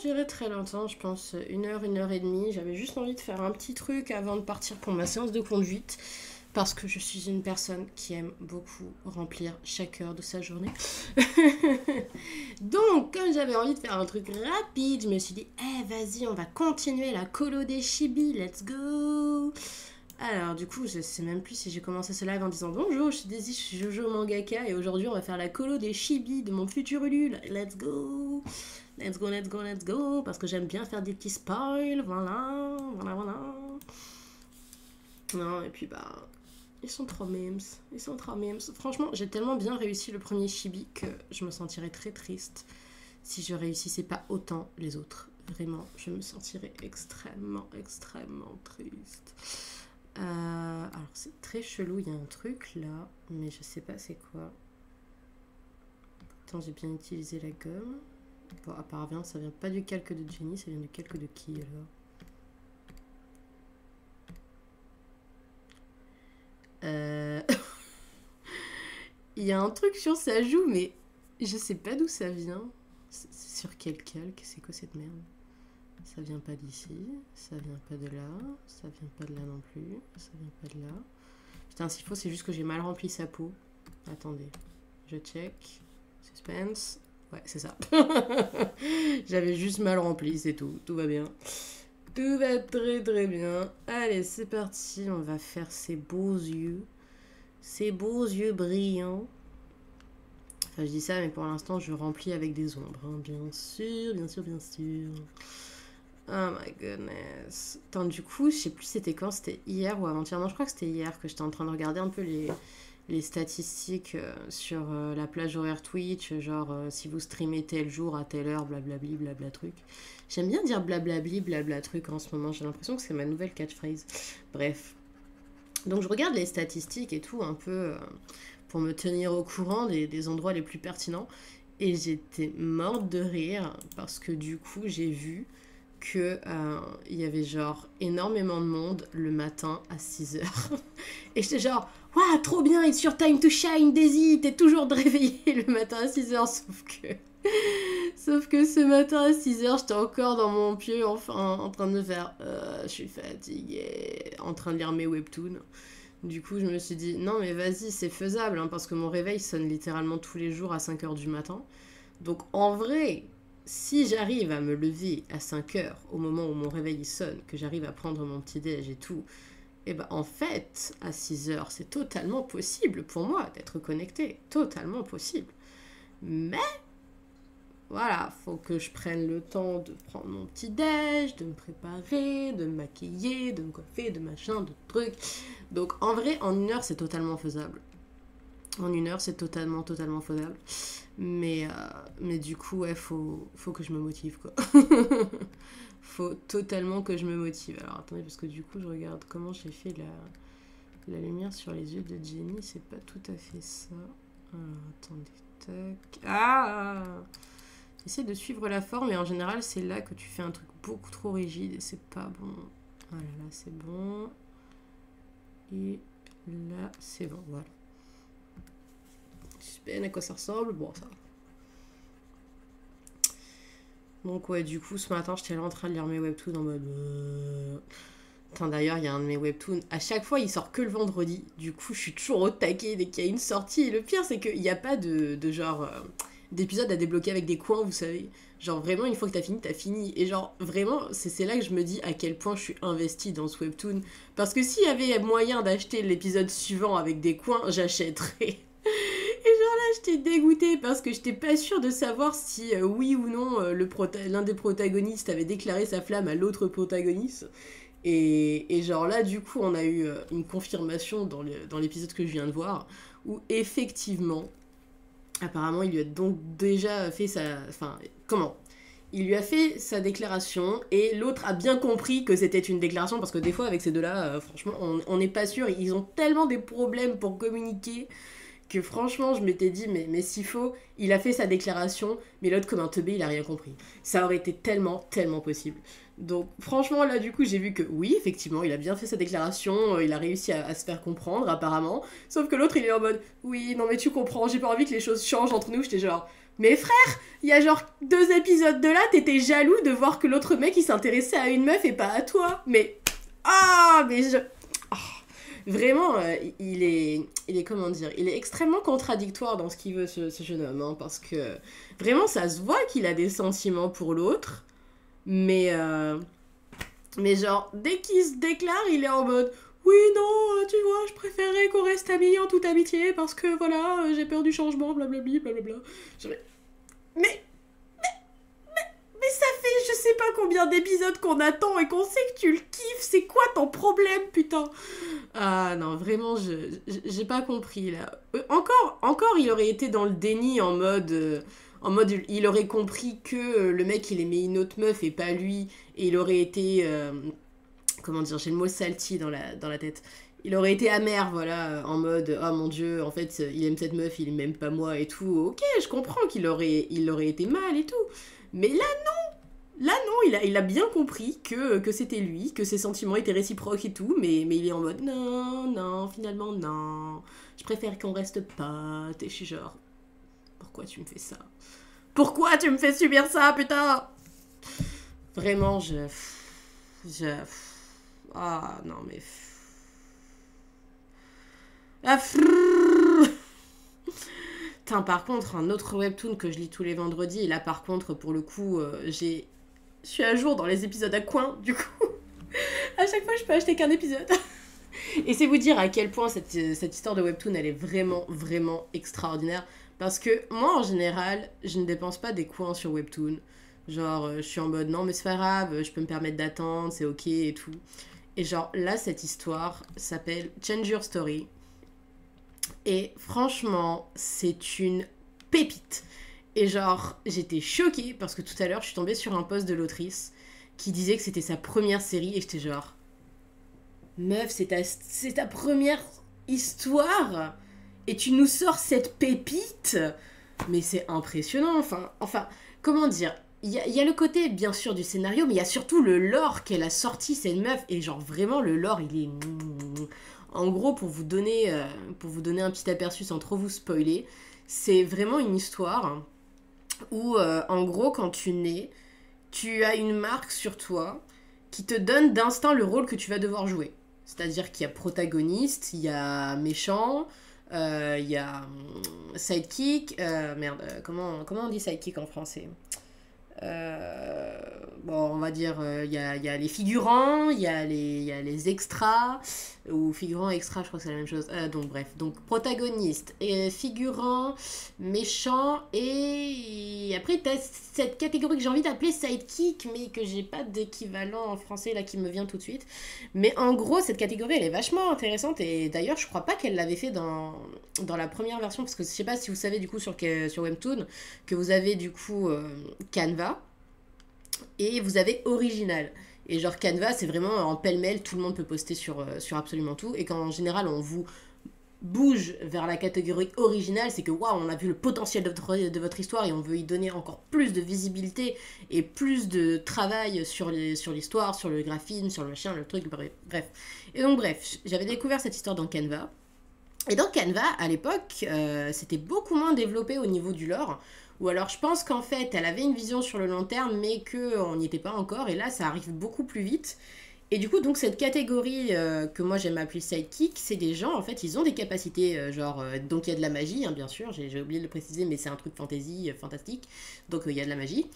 duré très longtemps, je pense 1 heure et demie. J'avais juste envie de faire un petit truc avant de partir pour ma séance de conduite. Parce que je suis une personne qui aime beaucoup remplir chaque heure de sa journée. Donc, comme j'avais envie de faire un truc rapide, je me suis dit, vas-y, on va continuer la colo des Chibi, let's go. Alors, du coup, je sais même plus si j'ai commencé ce live en disant bonjour, je suis Daisy, je suis Jojo Mangaka, et aujourd'hui, on va faire la colo des Chibi de mon futur Ulule. Let's go. Let's go, let's go, let's go. Parce que j'aime bien faire des petits spoils, voilà. Non, et puis bah... Ils sont trop memes. Franchement, j'ai tellement bien réussi le premier Chibi que je me sentirais très triste si je réussissais pas autant les autres. Vraiment, je me sentirais extrêmement triste. Alors, c'est très chelou, il y a un truc là, mais je sais pas c'est quoi. Pourtant, j'ai bien utilisé la gomme. Bon, apparemment, ça vient pas du calque de Jenny, ça vient du calque de qui alors? Il y a un truc sur sa joue, mais je sais pas d'où ça vient. C'est sur quel calque? C'est quoi cette merde? Ça vient pas d'ici, ça vient pas de là, ça vient pas de là non plus, ça vient pas de là. Putain, s'il faut, c'est juste que j'ai mal rempli sa peau. Attendez, je check. Suspense. Ouais, c'est ça. J'avais juste mal rempli, c'est tout. Tout va bien. Tout va très bien. Allez, c'est parti. On va faire ces beaux yeux. Ces beaux yeux brillants. Enfin, je dis ça, mais pour l'instant, je remplis avec des ombres. Hein. Bien sûr. Oh my goodness. Attends, du coup, je sais plus c'était quand. C'était hier ou avant-hier. Non, je crois que c'était hier que j'étais en train de regarder un peu les statistiques sur la plage horaire Twitch, genre si vous streamez tel jour à telle heure, blablabli, blabla truc. J'aime bien dire blablabli, blabla truc en ce moment, j'ai l'impression que c'est ma nouvelle catchphrase. Bref. Donc je regarde les statistiques et tout un peu pour me tenir au courant des endroits les plus pertinents. Et j'étais morte de rire parce que du coup j'ai vu que il y avait genre énormément de monde le matin à 6h. Et j'étais genre, waouh, trop bien, it's your time to shine, Daisy, t'es toujours de réveiller le matin à 6h, sauf que ce matin à 6h, j'étais encore dans mon pieu, enfin, en train de faire, je suis fatiguée, en train de lire mes webtoons. Du coup, je me suis dit, non mais vas-y, c'est faisable, hein, parce que mon réveil sonne littéralement tous les jours à 5h du matin. Donc en vrai... Si j'arrive à me lever à 5h au moment où mon réveil sonne, que j'arrive à prendre mon petit déj et tout, et ben en fait, à 6h, c'est totalement possible pour moi d'être connectée. Totalement possible. Mais, voilà, faut que je prenne le temps de prendre mon petit déj, de me préparer, de me maquiller, de me coiffer, de machin, de trucs. Donc en vrai, en 1 heure, c'est totalement faisable. En 1 heure, c'est totalement faisable. Mais du coup, ouais, faut que je me motive, quoi. Faut totalement que je me motive. Alors, attendez, parce que du coup, je regarde comment j'ai fait la lumière sur les yeux de Jenny. C'est pas tout à fait ça. Alors, attendez, tac. Ah! J'essaie de suivre la forme, et en général, c'est là que tu fais un truc beaucoup trop rigide, et c'est pas bon. Voilà, là, c'est bon. Et là, c'est bon, voilà. Suspense, à quoi ça ressemble? Bon, ça. Donc, ouais, du coup, ce matin, j'étais là en train de lire mes webtoons en mode... Putain, d'ailleurs, il y a un de mes webtoons. À chaque fois, il sort que le vendredi. Du coup, je suis toujours au taquet dès qu'il y a une sortie. Et le pire, c'est qu'il n'y a pas de genre... d'épisodes à débloquer avec des coins, vous savez. Genre, vraiment, une fois que t'as fini. Et genre, vraiment, c'est là que je me dis à quel point je suis investie dans ce webtoon. Parce que s'il y avait moyen d'acheter l'épisode suivant avec des coins, j'achèterais. Et genre là, j'étais dégoûtée parce que j'étais pas sûre de savoir si oui ou non l'un des protagonistes avait déclaré sa flamme à l'autre protagoniste. Et genre là, du coup, on a eu une confirmation dans l'épisode que je viens de voir, où effectivement, apparemment, il lui a donc déjà fait sa... Enfin, comment ? Il lui a fait sa déclaration et l'autre a bien compris que c'était une déclaration, parce que des fois, avec ces deux-là, franchement, on n'est pas sûr. Ils ont tellement des problèmes pour communiquer que franchement, je m'étais dit, mais s'il faut, il a fait sa déclaration, mais l'autre, comme un teubé, il a rien compris. Ça aurait été tellement possible. Donc, franchement, là, du coup, j'ai vu que oui, effectivement, il a bien fait sa déclaration, il a réussi à se faire comprendre, apparemment. Sauf que l'autre, il est en mode, oui, non, mais tu comprends, j'ai pas envie que les choses changent entre nous. J'étais genre, Mais frère, il y a genre 2 épisodes de là, t'étais jaloux de voir que l'autre mec il s'intéressait à une meuf et pas à toi. Mais. Ah, mais je. Ah, vraiment, il est. Comment dire? Il est extrêmement contradictoire dans ce qu'il veut, ce jeune homme. Hein, parce que vraiment, ça se voit qu'il a des sentiments pour l'autre. Mais. Mais genre, dès qu'il se déclare, il est en mode. Oui, non, tu vois, je préférerais qu'on reste amis en toute amitié parce que voilà, j'ai peur du changement, blablabla, blablabla. Je- Mais Mais ça fait je sais pas combien d'épisodes qu'on attend et qu'on sait que tu le kiffes. C'est quoi ton problème, putain? Ah non, vraiment, j'ai pas compris là. Encore, il aurait été dans le déni en mode, il aurait compris que le mec il aimait une autre meuf et pas lui. Et il aurait été. Comment dire, j'ai le mot salty dans la tête. Il aurait été amer, voilà, en mode oh mon dieu, en fait, il aime cette meuf, il m'aime pas moi et tout. Ok, je comprends qu'il aurait été mal et tout. Mais là non, il a bien compris que c'était lui, que ses sentiments étaient réciproques et tout, mais il est en mode non, non, finalement non. Je préfère qu'on reste potes. Et je suis genre, pourquoi tu me fais ça? Pourquoi tu me fais subir ça, putain? Vraiment, je. Ah non, mais. Ah, Putain, par contre, un autre webtoon que je lis tous les vendredis, et là par contre, pour le coup, je suis à jour dans les épisodes à coin, du coup, à chaque fois je peux acheter qu'un épisode. Et c'est vous dire à quel point cette histoire de webtoon, elle est vraiment, vraiment extraordinaire. Parce que moi, en général, je ne dépense pas des coins sur webtoon. Genre, je suis en mode non, mais c'est pas grave, je peux me permettre d'attendre, c'est ok et tout. Et genre, là, cette histoire s'appelle Change Your Story. Et franchement, c'est une pépite. Et genre, j'étais choquée parce que tout à l'heure, je suis tombée sur un post de l'autrice qui disait que c'était sa première série et j'étais genre, meuf, c'est ta première histoire et tu nous sors cette pépite. Mais c'est impressionnant, enfin, comment dire, il y a le côté, bien sûr, du scénario, mais il y a surtout le lore qu'elle a sorti, cette meuf, et genre, vraiment, le lore, il est. En gros, pour vous donner un petit aperçu sans trop vous spoiler, c'est vraiment une histoire où, en gros, quand tu nais, tu as une marque sur toi qui te donne d'instinct le rôle que tu vas devoir jouer. C'est-à-dire qu'il y a protagoniste, il y a méchant, il y a sidekick. Merde, comment on dit sidekick en français? Bon, on va dire, il y a les figurants, il y a les extras, ou figurants, extras, je crois que c'est la même chose. Donc, bref, donc protagoniste, et figurant, méchant, et après, t'as cette catégorie que j'ai envie d'appeler sidekick, mais que j'ai pas d'équivalent en français là qui me vient tout de suite. Mais en gros, cette catégorie, elle est vachement intéressante, et d'ailleurs, je crois pas qu'elle l'avait fait dans la première version, parce que je sais pas si vous savez du coup sur Webtoon, que vous avez du coup Canva, et vous avez original. Et genre Canva, c'est vraiment en pêle-mêle, tout le monde peut poster sur absolument tout. Et quand en général on vous bouge vers la catégorie originale, c'est que waouh, on a vu le potentiel de votre histoire et on veut y donner encore plus de visibilité et plus de travail sur l'histoire, sur le graphisme, sur le machin, le truc, bref. Et donc bref, j'avais découvert cette histoire dans Canva. Et dans Canva, à l'époque, c'était beaucoup moins développé au niveau du lore. Ou alors je pense qu'en fait, elle avait une vision sur le long terme, mais qu'on n'y était pas encore. Et là, ça arrive beaucoup plus vite. Et du coup, donc cette catégorie que moi j'aime appeler sidekick, c'est des gens, en fait, ils ont des capacités, donc il y a de la magie, hein, bien sûr, j'ai oublié de le préciser, mais c'est un truc fantasy, fantastique, donc il y a de la magie.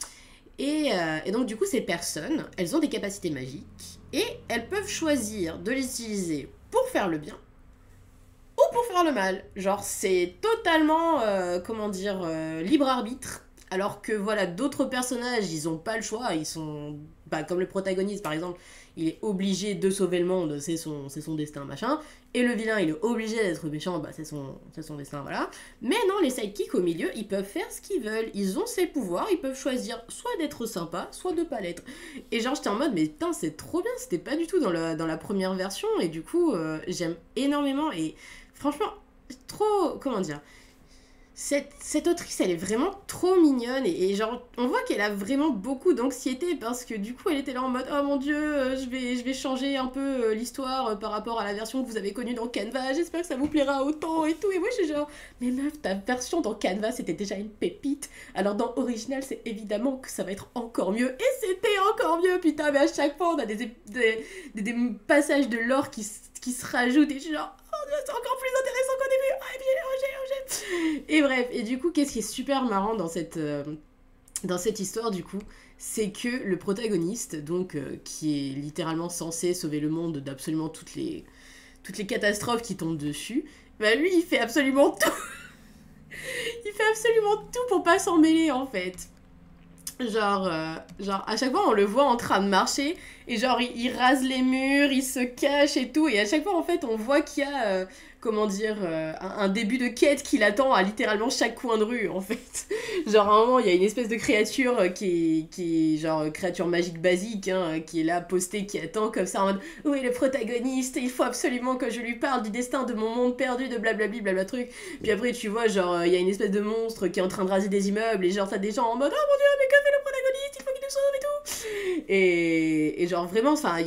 Et donc du coup, ces personnes, elles ont des capacités magiques, et elles peuvent choisir de les utiliser pour faire le bien, ou pour faire le mal. Genre, c'est totalement, comment dire, libre arbitre. Alors que voilà, d'autres personnages, ils ont pas le choix. Ils sont, bah, comme le protagoniste par exemple, il est obligé de sauver le monde, c'est son destin, machin. Et le vilain, il est obligé d'être méchant, bah, c'est son destin, voilà. Mais non, les sidekicks au milieu, ils peuvent faire ce qu'ils veulent. Ils ont ces pouvoirs, ils peuvent choisir soit d'être sympa, soit de pas l'être. Et genre, j'étais en mode, mais putain, c'est trop bien, c'était pas du tout dans la première version. Et du coup, j'aime énormément. Et franchement, trop, comment dire, cette autrice, elle est vraiment trop mignonne et genre, on voit qu'elle a vraiment beaucoup d'anxiété parce que du coup, elle était là en mode oh mon dieu, je vais changer un peu l'histoire par rapport à la version que vous avez connue dans Canva, j'espère que ça vous plaira autant et tout. Et moi, je suis genre, mais meuf, ta version dans Canva, c'était déjà une pépite. Alors dans Original, c'est évidemment que ça va être encore mieux. Et c'était encore mieux, putain, mais à chaque fois, on a des passages de lore qui se rajoutent et je suis genre, oh Dieu, c'est encore plus intéressant qu'au début. Oh, et puis, et bref, et du coup, qu'est-ce qui est super marrant dans cette histoire, du coup, c'est que le protagoniste, donc, qui est littéralement censé sauver le monde d'absolument toutes les catastrophes qui tombent dessus, bah lui, il fait absolument tout. Il fait absolument tout pour pas s'en mêler, en fait. Genre, à chaque fois, on le voit en train de marcher, et genre, il rase les murs, il se cache et tout, et à chaque fois, en fait, on voit qu'il y a, comment dire, un début de quête qui l'attend à littéralement chaque coin de rue, en fait. Genre, à un moment, il y a une espèce de créature qui est genre, créature magique basique, hein, qui est là, postée, qui attend comme ça, en mode, oui, le protagoniste, il faut absolument que je lui parle du destin de mon monde perdu, de blablabli, blabla truc. Puis après, tu vois, genre, il y a une espèce de monstre qui est en train de raser des immeubles, et genre, t'as des gens en mode, oh mon dieu, mais que fait le protagoniste, il faut qu'il nous sauve et tout. Et genre, vraiment, enfin,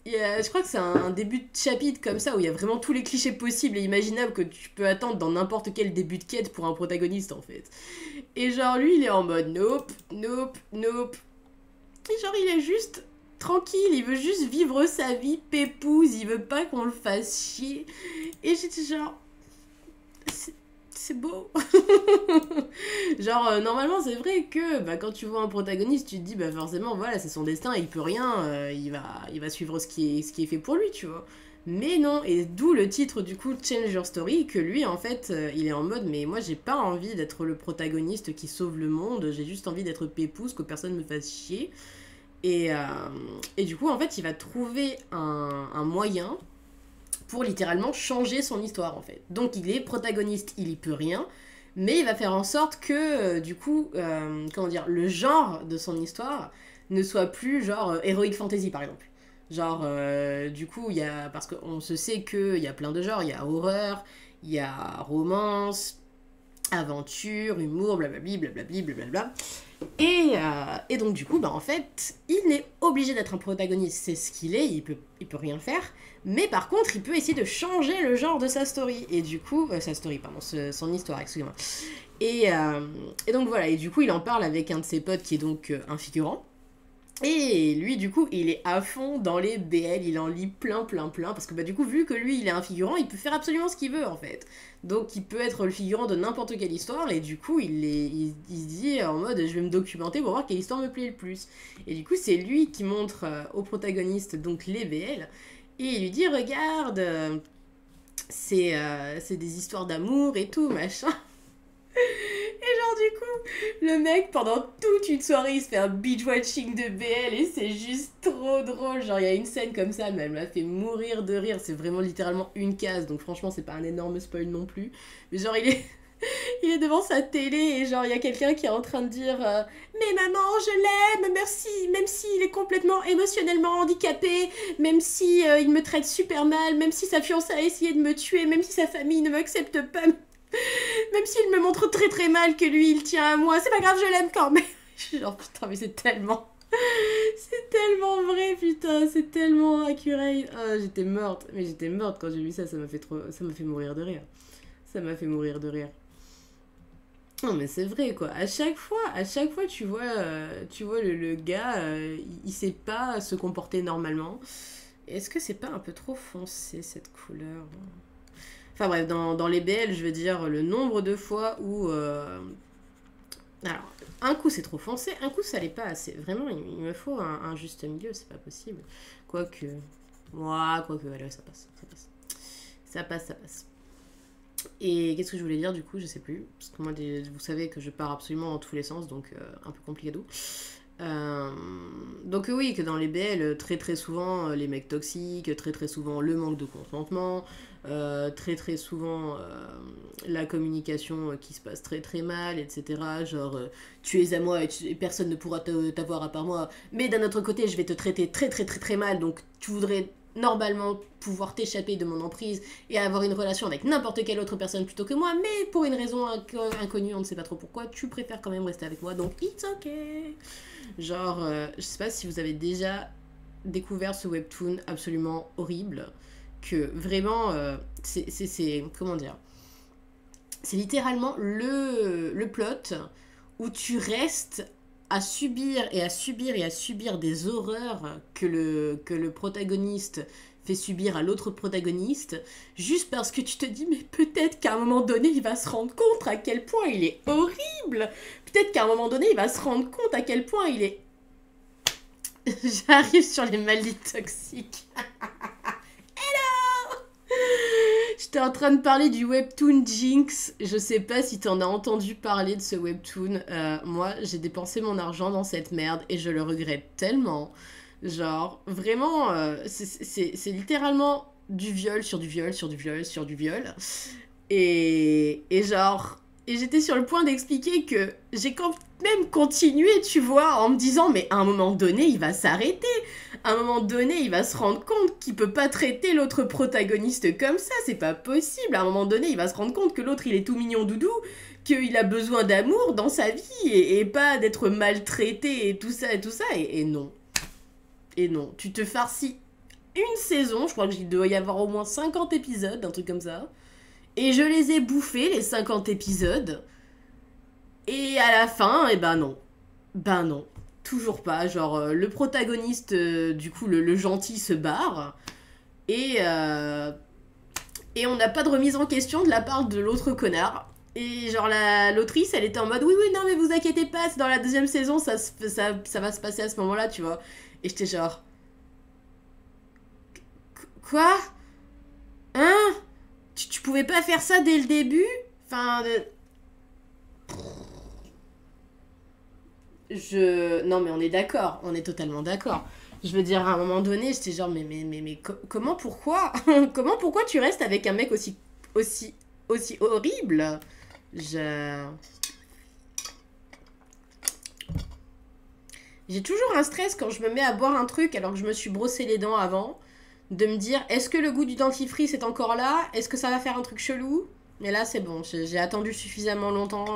je crois que c'est un début de chapitre comme ça où il y a vraiment tous les clichés possibles et imaginables que tu peux attendre dans n'importe quel début de quête pour un protagoniste en fait. Et genre lui il est en mode nope, nope, nope. Et genre il est juste tranquille, il veut juste vivre sa vie pépouze, il veut pas qu'on le fasse chier. Et j'étais genre c'est beau. Genre, normalement, c'est vrai que bah, quand tu vois un protagoniste, tu te dis, bah forcément, voilà, c'est son destin, il peut rien, il va suivre ce qui est fait pour lui, tu vois. Mais non, et d'où le titre du coup Change Your Story, que lui en fait il est en mode mais moi j'ai pas envie d'être le protagoniste qui sauve le monde, j'ai juste envie d'être pépouze, que personne me fasse chier. Et, euh, et du coup en fait il va trouver un moyen pour littéralement changer son histoire en fait. Donc il est protagoniste, il y peut rien, mais il va faire en sorte que du coup, comment dire, le genre de son histoire ne soit plus genre heroic fantasy par exemple. Genre, du coup, il y a, parce qu'on se sait qu'il y a plein de genres, il y a horreur, il y a romance, aventure, humour, blablabli, blablabli, blablabla. Et donc du coup, bah, en fait, il est obligé d'être un protagoniste, c'est ce qu'il est, il peut rien faire, mais par contre, il peut essayer de changer le genre de sa story, et du coup, sa story, pardon, son histoire, excusez-moi. Et donc voilà, et du coup, il en parle avec un de ses potes qui est donc un figurant, et lui, du coup, il est à fond dans les BL, il en lit plein, plein, plein, parce que bah, du coup, vu que lui, il est un figurant, il peut faire absolument ce qu'il veut, en fait. Donc, il peut être le figurant de n'importe quelle histoire, et du coup, il se dit en mode, je vais me documenter pour voir quelle histoire me plaît le plus. Et du coup, c'est lui qui montre au protagoniste, donc les BL, et il lui dit, regarde, c'est des histoires d'amour et tout, machin. Et genre du coup, le mec pendant toute une soirée il se fait un binge-watching de BL et c'est juste trop drôle. Genre il y a une scène comme ça, mais elle m'a fait mourir de rire. C'est vraiment littéralement une case, donc franchement c'est pas un énorme spoil non plus. Mais genre il est devant sa télé et genre il y a quelqu'un qui est en train de dire mais maman je l'aime, merci, même s'il est complètement émotionnellement handicapé, même si il me traite super mal, même si sa fiancée a essayé de me tuer, même si sa famille ne m'accepte pas. Même s'il me montre très très mal que lui il tient à moi, c'est pas grave, je l'aime quand même. Je suis genre putain, mais c'est tellement. C'est tellement vrai, putain, c'est tellement accurate. Ah, j'étais morte, mais j'étais morte quand j'ai vu ça, ça m'a fait trop. Ça m'a fait mourir de rire. Ça m'a fait mourir de rire. Non, mais c'est vrai quoi. À chaque fois, tu vois le gars, il sait pas se comporter normalement. Est-ce que c'est pas un peu trop foncé cette couleur? Enfin bref, dans les BL, je veux dire, le nombre de fois où... Alors, un coup c'est trop foncé, un coup ça l'est pas assez. Vraiment, il me faut un juste milieu, c'est pas possible. Quoique... Moi, quoique, allez, ça passe, ça passe. Ça passe, ça passe. Et qu'est-ce que je voulais dire du coup, je sais plus. Parce que moi, vous savez que je pars absolument dans tous les sens, donc un peu compliqué d'où. Euh, donc oui, que dans les BL, très très souvent les mecs toxiques, très très souvent le manque de consentement, très très souvent la communication qui se passe très très mal, etc. Genre tu es à moi et personne ne pourra t'avoir à part moi, mais d'un autre côté je vais te traiter très très très très mal, donc tu voudrais normalement pouvoir t'échapper de mon emprise et avoir une relation avec n'importe quelle autre personne plutôt que moi, mais pour une raison inconnue, on ne sait pas trop pourquoi, tu préfères quand même rester avec moi, donc it's okay. Genre, je sais pas si vous avez déjà découvert ce webtoon absolument horrible, que vraiment, c'est comment dire, c'est littéralement le plot où tu restes à subir et à subir et à subir des horreurs que le protagoniste fait subir à l'autre protagoniste, juste parce que tu te dis, mais peut-être qu'à un moment donné, il va se rendre compte à quel point il est horrible. Peut-être qu'à un moment donné, il va se rendre compte à quel point il est... J'arrive sur les maladies toxiques. J'étais en train de parler du webtoon Jinx. Je sais pas si t'en as entendu parler de ce webtoon. Moi, j'ai dépensé mon argent dans cette merde et je le regrette tellement. Genre, vraiment, c'est littéralement du viol sur du viol sur du viol sur du viol. Et genre, et j'étais sur le point d'expliquer que j'ai quand même continué, tu vois, en me disant, mais à un moment donné, il va s'arrêter. À un moment donné, il va se rendre compte qu'il peut pas traiter l'autre protagoniste comme ça, c'est pas possible. À un moment donné, il va se rendre compte que l'autre, il est tout mignon doudou, qu'il a besoin d'amour dans sa vie et pas d'être maltraité et tout ça et tout ça. Et non. Et non. Tu te farcis une saison, je crois qu'il doit y avoir au moins 50 épisodes, un truc comme ça. Et je les ai bouffés, les 50 épisodes. Et à la fin, eh ben non. Ben non. Toujours pas. Genre, le protagoniste, du coup, le gentil se barre. Et, et on n'a pas de remise en question de la part de l'autre connard. Et genre, l'autrice, elle était en mode, oui, oui, non, mais vous inquiétez pas, c'est dans la deuxième saison, ça va se passer à ce moment-là, tu vois. Et j'étais genre... Quoi? Hein? Tu pouvais pas faire ça dès le début? Enfin... Non, mais on est d'accord, on est totalement d'accord. Je veux dire, à un moment donné, j'étais genre, comment, pourquoi? Comment, pourquoi tu restes avec un mec aussi horrible? Je... J'ai toujours un stress quand je me mets à boire un truc alors que je me suis brossé les dents avant, de me dire, est-ce que le goût du dentifrice est encore là? Est-ce que ça va faire un truc chelou? Mais là, c'est bon, j'ai attendu suffisamment longtemps.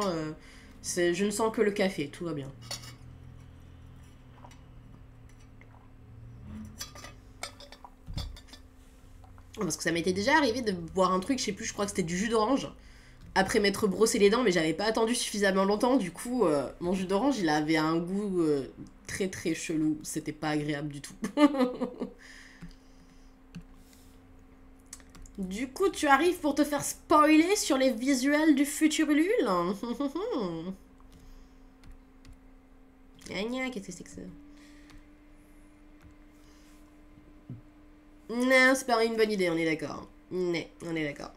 Je ne sens que le café, tout va bien. Parce que ça m'était déjà arrivé de boire un truc, je sais plus, je crois que c'était du jus d'orange, après m'être brossé les dents, mais j'avais pas attendu suffisamment longtemps, du coup, mon jus d'orange, il avait un goût très très chelou, c'était pas agréable du tout. Du coup, tu arrives pour te faire spoiler sur les visuels du futur Ulule. Gna, qu'est-ce que c'est que ça? Non, c'est pas une bonne idée, on est d'accord. Ouais, on est d'accord.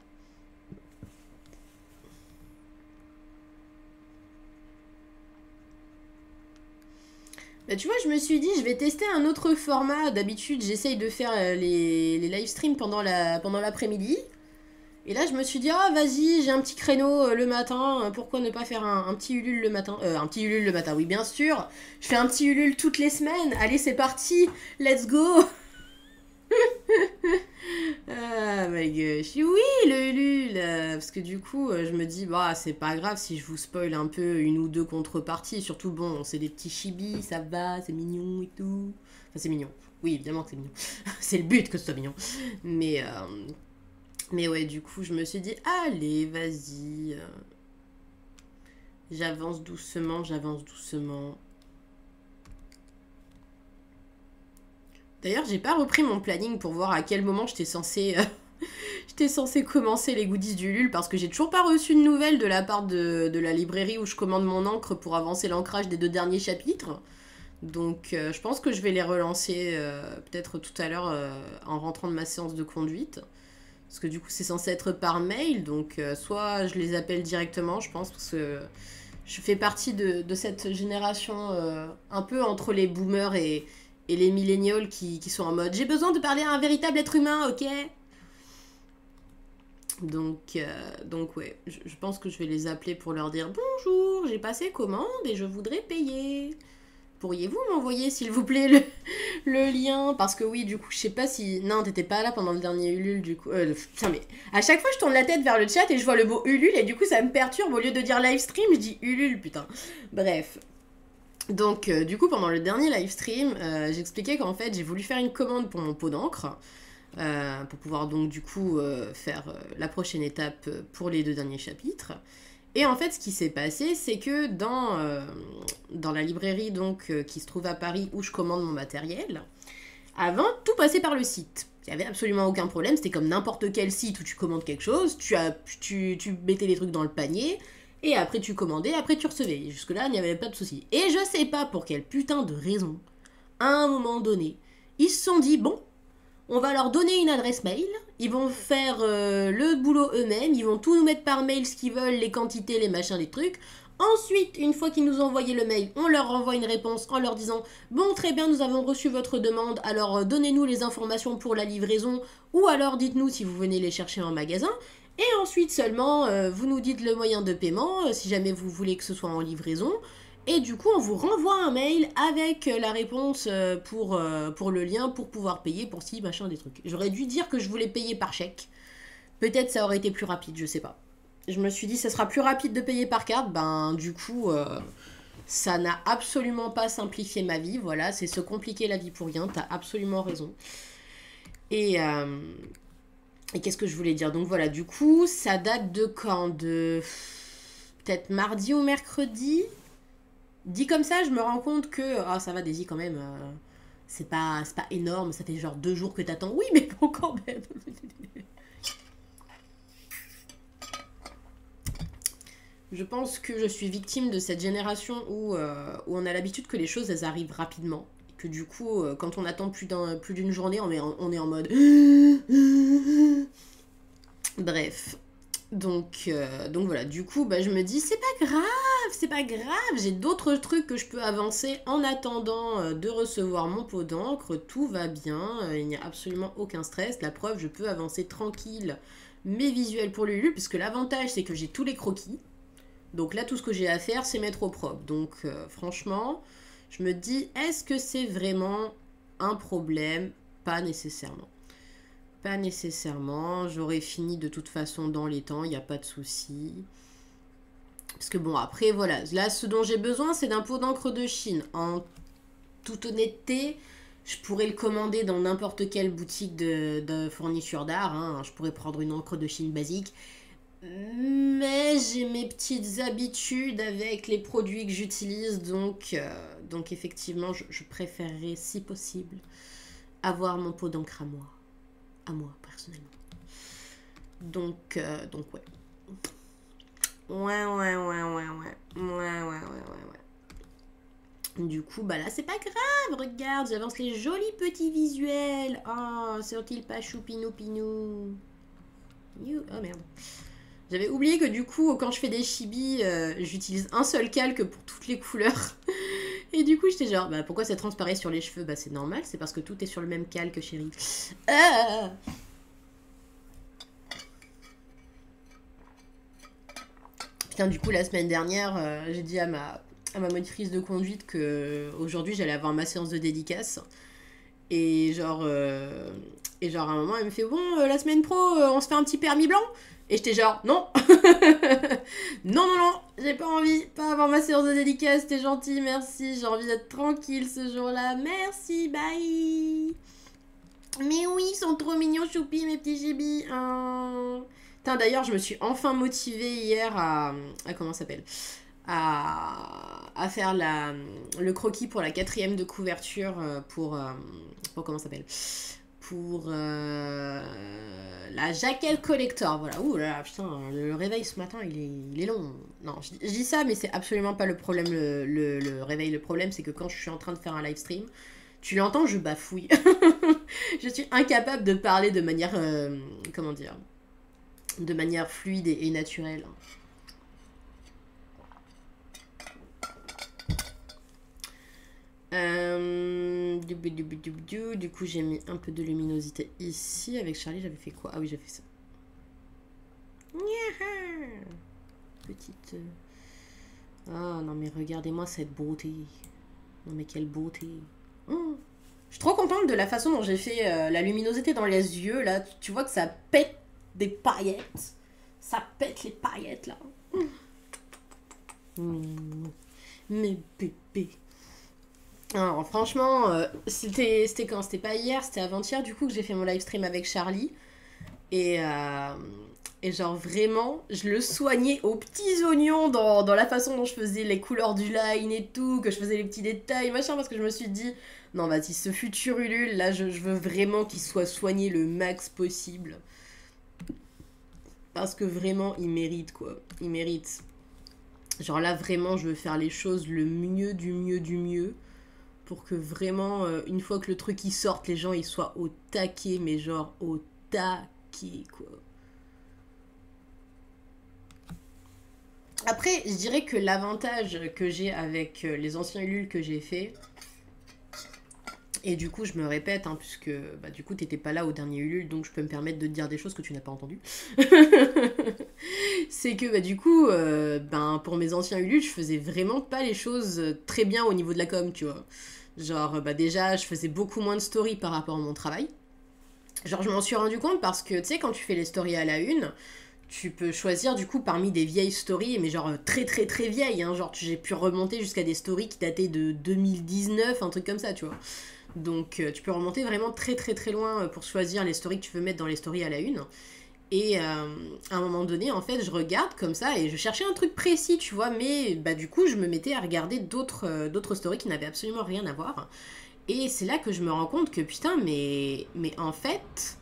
Bah, tu vois, je me suis dit, je vais tester un autre format. D'habitude, j'essaye de faire les live streams pendant l'après-midi. Et là, je me suis dit, ah, vas-y, j'ai un petit créneau le matin. Pourquoi ne pas faire un petit Ulule le matin? Un petit Ulule le matin, oui, bien sûr. Je fais un petit Ulule toutes les semaines. Allez, c'est parti. Let's go. Ah my gosh. Oui, le Ulule. Parce que du coup, je me dis, bah, c'est pas grave si je vous spoil un peu une ou deux contreparties. Surtout, bon, c'est des petits chibis, ça va, c'est mignon et tout. Enfin, c'est mignon. Oui, évidemment que c'est mignon. C'est le but que ce soit mignon. Mais, mais ouais, du coup, je me suis dit, allez, vas-y. J'avance doucement, j'avance doucement. D'ailleurs, j'ai pas repris mon planning pour voir à quel moment j'étais censée, j'étais censée commencer les goodies du LUL parce que j'ai toujours pas reçu de nouvelles de la part de la librairie où je commande mon encre pour avancer l'ancrage des 2 derniers chapitres. Donc, je pense que je vais les relancer peut-être tout à l'heure en rentrant de ma séance de conduite. Parce que du coup, c'est censé être par mail. Donc, soit je les appelle directement, je pense, parce que je fais partie de cette génération un peu entre les boomers et les millennials qui sont en mode j'ai besoin de parler à un véritable être humain, ok? Donc ouais, je pense que je vais les appeler pour leur dire bonjour, j'ai passé commande et je voudrais payer. Pourriez-vous m'envoyer, s'il vous plaît, le lien? Parce que oui, du coup, je sais pas si... Non, t'étais pas là pendant le dernier Ulule, du coup. Putain, mais à chaque fois, je tourne la tête vers le chat et je vois le mot Ulule, et du coup, ça me perturbe. Au lieu de dire live stream, je dis Ulule, putain. Bref. Donc, du coup, pendant le dernier live stream, j'expliquais qu'en fait, j'ai voulu faire une commande pour mon pot d'encre. Pour pouvoir donc, du coup, faire la prochaine étape pour les 2 derniers chapitres. Et en fait, ce qui s'est passé, c'est que dans la librairie donc, qui se trouve à Paris où je commande mon matériel, avant, tout passait par le site. Il n'y avait absolument aucun problème, c'était comme n'importe quel site où tu commandes quelque chose, tu mettais les trucs dans le panier, et après tu commandais, après tu recevais. Jusque-là, il n'y avait pas de souci. Et je sais pas pour quelle putain de raison, à un moment donné, ils se sont dit, bon, on va leur donner une adresse mail, ils vont faire le boulot eux-mêmes, ils vont tout nous mettre par mail ce qu'ils veulent, les quantités, les machins, les trucs. Ensuite, une fois qu'ils nous ont envoyé le mail, on leur renvoie une réponse en leur disant « Bon, très bien, nous avons reçu votre demande, alors donnez-nous les informations pour la livraison, ou alors dites-nous si vous venez les chercher en magasin. » Et ensuite seulement, vous nous dites le moyen de paiement, si jamais vous voulez que ce soit en livraison. Et du coup, on vous renvoie un mail avec la réponse pour le lien pour pouvoir payer pour ci, machin, des trucs. J'aurais dû dire que je voulais payer par chèque. Peut-être ça aurait été plus rapide, je sais pas. Je me suis dit, ça sera plus rapide de payer par carte. Ben, du coup, ça n'a absolument pas simplifié ma vie. Voilà, c'est se compliquer la vie pour rien. T'as absolument raison. Et qu'est-ce que je voulais dire? Donc voilà, du coup, ça date de quand? De peut-être mardi ou mercredi? Dit comme ça, je me rends compte que... Ah, ça va, Daisy, quand même. C'est pas énorme. Ça fait genre 2 jours que t'attends. Oui, mais bon, quand même. Je pense que je suis victime de cette génération où on a l'habitude que les choses, elles arrivent rapidement. Et que du coup, quand on attend plus d'une journée, on est en mode... Bref. Donc voilà, du coup, bah, je me dis, c'est pas grave, j'ai d'autres trucs que je peux avancer en attendant de recevoir mon pot d'encre, tout va bien, il n'y a absolument aucun stress, la preuve, je peux avancer tranquille mes visuels pour Lulu, puisque l'avantage, c'est que j'ai tous les croquis, donc là, tout ce que j'ai à faire, c'est mettre au propre, donc franchement, je me dis, est-ce que c'est vraiment un problème? Pas nécessairement. Pas nécessairement, j'aurais fini de toute façon dans les temps, il n'y a pas de souci. Parce que bon, après, voilà, là, ce dont j'ai besoin, c'est d'un pot d'encre de Chine. En toute honnêteté, je pourrais le commander dans n'importe quelle boutique de fourniture d'art. Hein. Je pourrais prendre une encre de Chine basique. Mais j'ai mes petites habitudes avec les produits que j'utilise, donc effectivement, je préférerais, si possible, avoir mon pot d'encre à moi, personnellement. Donc ouais. Ouais. Du coup, bah là, c'est pas grave. Regarde, j'avance les jolis petits visuels. Oh, sont-ils pas choupinou pinou? Oh merde. J'avais oublié que du coup, quand je fais des chibis, j'utilise un seul calque pour toutes les couleurs. Et du coup, j'étais genre, bah pourquoi ça transparaît sur les cheveux? Bah c'est normal, c'est parce que tout est sur le même calque, chérie. Putain, du coup, la semaine dernière, j'ai dit à ma monitrice de conduite que aujourd'hui j'allais avoir ma séance de dédicace. Et genre, à un moment, elle me fait, bon, la semaine pro, on se fait un petit permis blanc? Et j'étais genre, non. Non, j'ai pas envie, pas avoir ma séance de dédicace, t'es gentil, merci, j'ai envie d'être tranquille ce jour-là, merci, bye. Mais oui, ils sont trop mignons, choupi, mes petits gibis. Oh. Putain, d'ailleurs, je me suis enfin motivée hier à comment ça s'appelle? À faire le croquis pour la 4e de couverture pour comment ça s'appelle? Pour la jaquette collector. Voilà. Ouh là là, putain, le réveil ce matin, il est long. Non, je dis ça, mais c'est absolument pas le problème, le réveil. Le problème, c'est que quand je suis en train de faire un live stream, tu l'entends, je bafouille. Je suis incapable de parler de manière, comment dire, de manière fluide et naturelle. Du coup, j'ai mis un peu de luminosité ici. Avec Charlie, j'avais fait quoi? Ah oui, j'ai fait ça. Petite... Oh non, mais regardez-moi cette beauté. Non mais quelle beauté. Oh. Je suis trop contente de la façon dont j'ai fait la luminosité dans les yeux, là. Tu vois que ça pète des paillettes. Ça pète les paillettes, là. Mmh. Mes bébés. Alors, franchement, c'était quand? C'était pas hier, c'était avant-hier, du coup, que j'ai fait mon live stream avec Charlie. Et, euh, et genre, vraiment, je le soignais aux petits oignons dans la façon dont je faisais les couleurs du line et tout, que je faisais les petits détails, machin, parce que je me suis dit, non, vas-y, ce futur Ulule, là, je veux vraiment qu'il soit soigné le max possible. Parce que vraiment, il mérite, quoi. Il mérite. Genre là, vraiment, je veux faire les choses le mieux du mieux du mieux. Pour que vraiment, une fois que le truc il sorte, les gens ils soient au taquet, mais genre au taquet, quoi. Après, je dirais que l'avantage que j'ai avec les anciens Ulule que j'ai fait, et du coup je me répète, hein, puisque bah, du coup t'étais pas là au dernier Ulule, donc je peux me permettre de te dire des choses que tu n'as pas entendues. C'est que bah, du coup, ben, pour mes anciens Ulule, je faisais vraiment pas les choses très bien au niveau de la com, tu vois. Genre, bah déjà, je faisais beaucoup moins de stories par rapport à mon travail. Genre, je m'en suis rendu compte parce que, tu sais, quand tu fais les stories à la une, tu peux choisir du coup parmi des vieilles stories, mais genre très très très vieilles, hein. Genre, j'ai pu remonter jusqu'à des stories qui dataient de 2019, un truc comme ça, tu vois. Donc, tu peux remonter vraiment très très très loin pour choisir les stories que tu veux mettre dans les stories à la une. Et à un moment donné, en fait, je regarde comme ça et je cherchais un truc précis, tu vois, mais bah, du coup, je me mettais à regarder d'autres stories qui n'avaient absolument rien à voir. Et c'est là que je me rends compte que putain, mais en fait,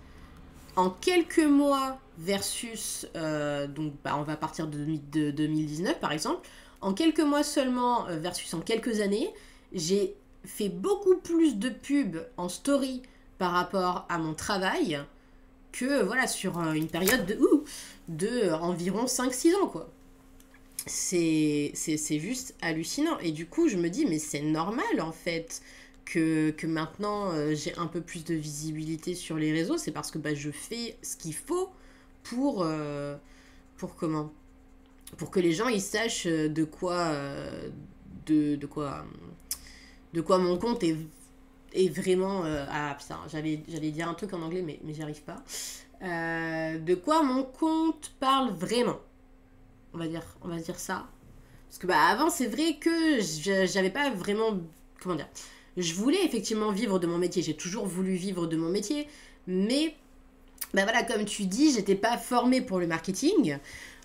en quelques mois versus, donc bah, on va partir de 2019 par exemple, en quelques mois seulement versus en quelques années, j'ai fait beaucoup plus de pubs en story par rapport à mon travail que voilà sur une période de environ 5 6 ans quoi. C'est juste hallucinant. Et du coup, je me dis, mais c'est normal en fait que maintenant j'ai un peu plus de visibilité sur les réseaux. C'est parce que bah, je fais ce qu'il faut pour, pour comment? Pour que les gens ils sachent de quoi, de quoi mon compte est vraiment. Ah putain, j'allais dire un truc en anglais, mais j'y arrive pas. De quoi mon compte parle vraiment. On va dire ça. Parce que bah avant c'est vrai que j'avais pas vraiment, comment dire, je voulais effectivement vivre de mon métier, j'ai toujours voulu vivre de mon métier, mais bah voilà comme tu dis, j'étais pas formée pour le marketing,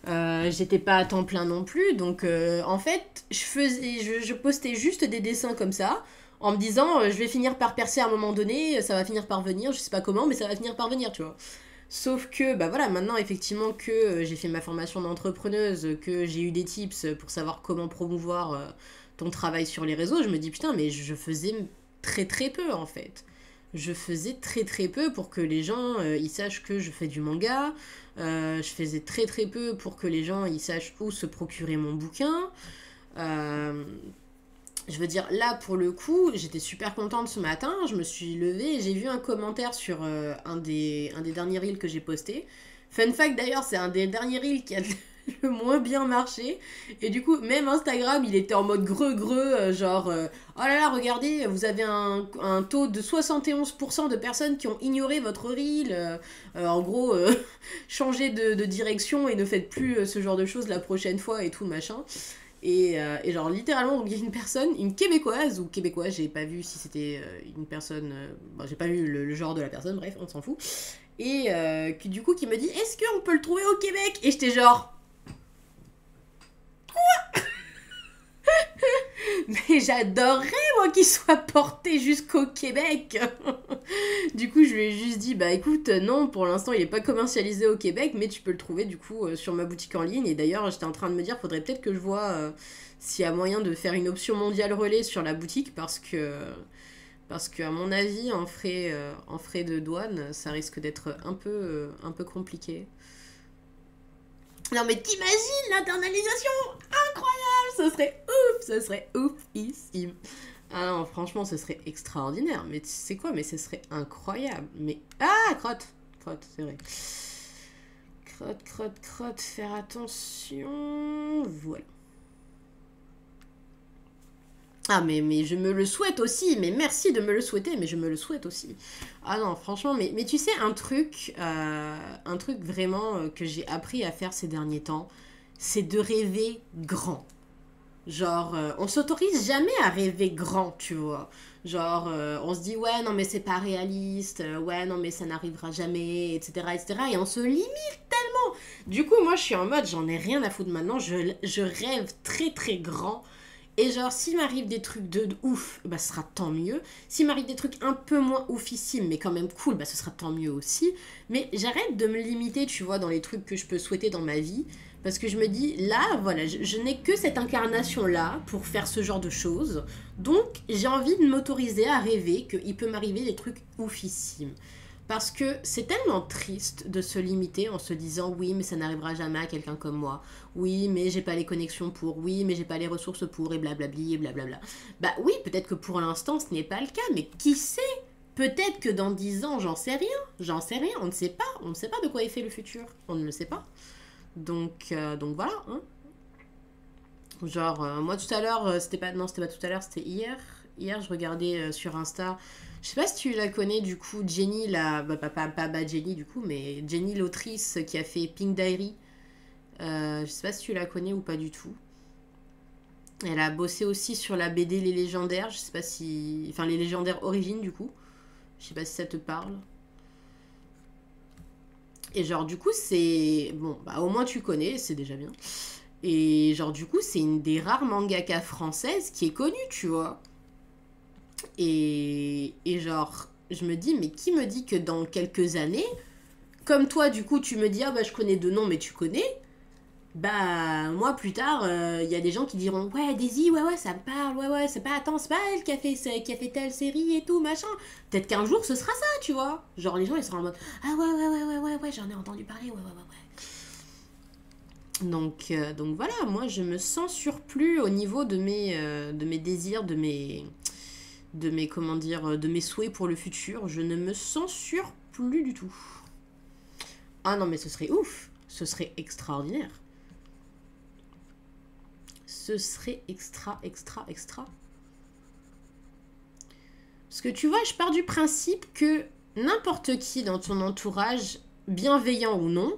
j'étais pas à temps plein non plus, donc en fait je postais juste des dessins comme ça, en me disant je vais finir par percer à un moment donné, ça va finir par venir, je sais pas comment, mais ça va finir par venir, tu vois. Sauf que, bah voilà, maintenant, effectivement, que j'ai fait ma formation d'entrepreneuse, que j'ai eu des tips pour savoir comment promouvoir ton travail sur les réseaux, je me dis, putain, mais je faisais très très peu, en fait. Je faisais très très peu pour que les gens, ils sachent que je fais du manga. Je faisais très très peu pour que les gens, ils sachent où se procurer mon bouquin. Euh, je veux dire, là, pour le coup, j'étais super contente ce matin. Je me suis levée et j'ai vu un commentaire sur un des derniers reels que j'ai posté. Fun fact d'ailleurs, c'est un des derniers reels qui a le moins bien marché. Et du coup, même Instagram, il était en mode greux, genre, oh là là, regardez, vous avez un taux de 71% de personnes qui ont ignoré votre reel. En gros, changez de direction et ne faites plus ce genre de choses la prochaine fois et tout, machin. Et genre littéralement donc il y a une personne, une québécoise ou québécoise, j'ai pas vu si c'était une personne, bon, j'ai pas vu le genre de la personne, bref on s'en fout, et du coup qui me dit est-ce qu'on peut le trouver au Québec, et j'étais genre mais j'adorerais moi qu'il soit porté jusqu'au Québec. Du coup je lui ai juste dit bah écoute non pour l'instant il est pas commercialisé au Québec mais tu peux le trouver du coup sur ma boutique en ligne, et d'ailleurs j'étais en train de me dire faudrait peut-être que je vois s'il y a moyen de faire une option mondiale relais sur la boutique, parce que à mon avis en frais de douane ça risque d'être un peu compliqué. Non mais t'imagines l'internalisation, incroyable, ce serait oufissime. Ah non, franchement, ce serait extraordinaire. Mais tu sais quoi, mais ce serait incroyable. Mais. Ah, crotte! Crotte, c'est vrai. Crotte, crotte, crotte, faire attention. Voilà. Ah, mais je me le souhaite aussi, mais merci de me le souhaiter, mais je me le souhaite aussi. Ah non, franchement, mais tu sais, un truc vraiment que j'ai appris à faire ces derniers temps, c'est de rêver grand. Genre, on s'autorise jamais à rêver grand, tu vois. Genre, on se dit, ouais, non, mais c'est pas réaliste, ouais, non, mais ça n'arrivera jamais, etc., etc. Et on se limite tellement. Du coup, moi, je suis en mode, j'en ai rien à foutre maintenant, je rêve très, très grand. Et genre, s'il m'arrive des trucs de ouf, bah, ce sera tant mieux. S'il m'arrive des trucs un peu moins oufissimes, mais quand même cool, bah, ce sera tant mieux aussi. Mais j'arrête de me limiter, tu vois, dans les trucs que je peux souhaiter dans ma vie. Parce que je me dis, là, voilà, je n'ai que cette incarnation-là pour faire ce genre de choses. Donc, j'ai envie de m'autoriser à rêver qu'il peut m'arriver des trucs oufissimes. Parce que c'est tellement triste de se limiter en se disant oui, mais ça n'arrivera jamais à quelqu'un comme moi. Oui, mais j'ai pas les connexions pour. Oui, mais j'ai pas les ressources pour. Et blablabli, et blablabla. Bah oui, peut-être que pour l'instant ce n'est pas le cas, mais qui sait? Peut-être que dans 10 ans, j'en sais rien. J'en sais rien, on ne sait pas. On ne sait pas de quoi est fait le futur. On ne le sait pas. Donc voilà. Hein. Genre, moi tout à l'heure, c'était pas. Non, c'était pas tout à l'heure, c'était hier. Hier, je regardais sur Insta. Je sais pas si tu la connais du coup, Jenny, la. Bah, pas Jenny du coup, mais Jenny, l'autrice qui a fait Pink Diary. Je sais pas si tu la connais ou pas du tout. Elle a bossé aussi sur la BD Les Légendaires. Je sais pas si. Enfin, Les Légendaires Origines du coup. Je sais pas si ça te parle. Et genre, du coup, c'est. Bon, bah au moins tu connais, c'est déjà bien. Et genre, du coup, c'est une des rares mangaka françaises qui est connue, tu vois. Et genre, je me dis, mais qui me dit que dans quelques années, comme toi, du coup, tu me dis, ah bah je connais deux noms, mais tu connais, bah moi plus tard, il y a des gens qui diront, ouais, Daisy, ouais, ouais, ça me parle, ouais, ouais, c'est pas, attends, c'est pas elle qui a fait telle série et tout, machin. Peut-être qu'un jour, ce sera ça, tu vois. Genre, les gens, ils seront en mode, ah ouais, ouais, ouais, ouais, ouais, ouais, j'en ai entendu parler, ouais, ouais, ouais, ouais. Donc voilà, moi, je me sens surplus au niveau de mes désirs, comment dire, de mes souhaits pour le futur. Je ne me censure plus du tout. Ah non, mais ce serait ouf. Ce serait extraordinaire. Ce serait extra, extra, extra. Parce que tu vois, je pars du principe que n'importe qui dans ton entourage, bienveillant ou non,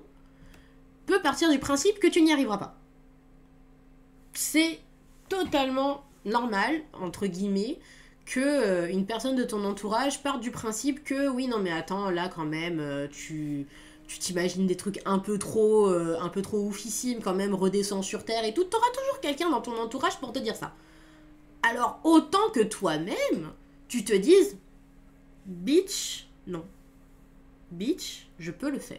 peut partir du principe que tu n'y arriveras pas. C'est totalement normal, entre guillemets, que une personne de ton entourage parte du principe que oui, non mais attends, là quand même, tu t'imagines des trucs un peu trop oufissimes, quand même, redescends sur terre et tout. T'auras toujours quelqu'un dans ton entourage pour te dire ça. Alors autant que toi-même, tu te dises, bitch, non. Bitch, je peux le faire.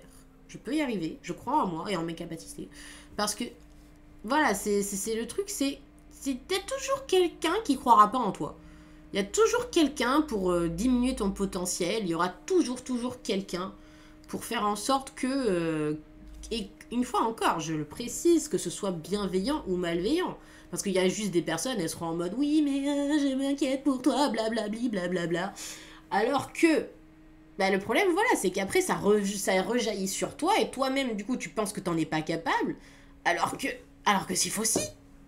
Je peux y arriver. Je crois en moi et en mes capacités. Parce que, voilà, c'est le truc, c'est peut-être toujours quelqu'un qui croira pas en toi. Il y a toujours quelqu'un pour diminuer ton potentiel. Il y aura toujours quelqu'un pour faire en sorte que, et une fois encore, je le précise, que ce soit bienveillant ou malveillant. Parce qu'il y a juste des personnes, elles seront en mode oui, mais je m'inquiète pour toi, blablabli, blablabla. Alors que, bah, le problème, voilà, c'est qu'après, ça rejaillit sur toi et toi-même, du coup, tu penses que t'en es pas capable. Alors que, alors que s'il faut si.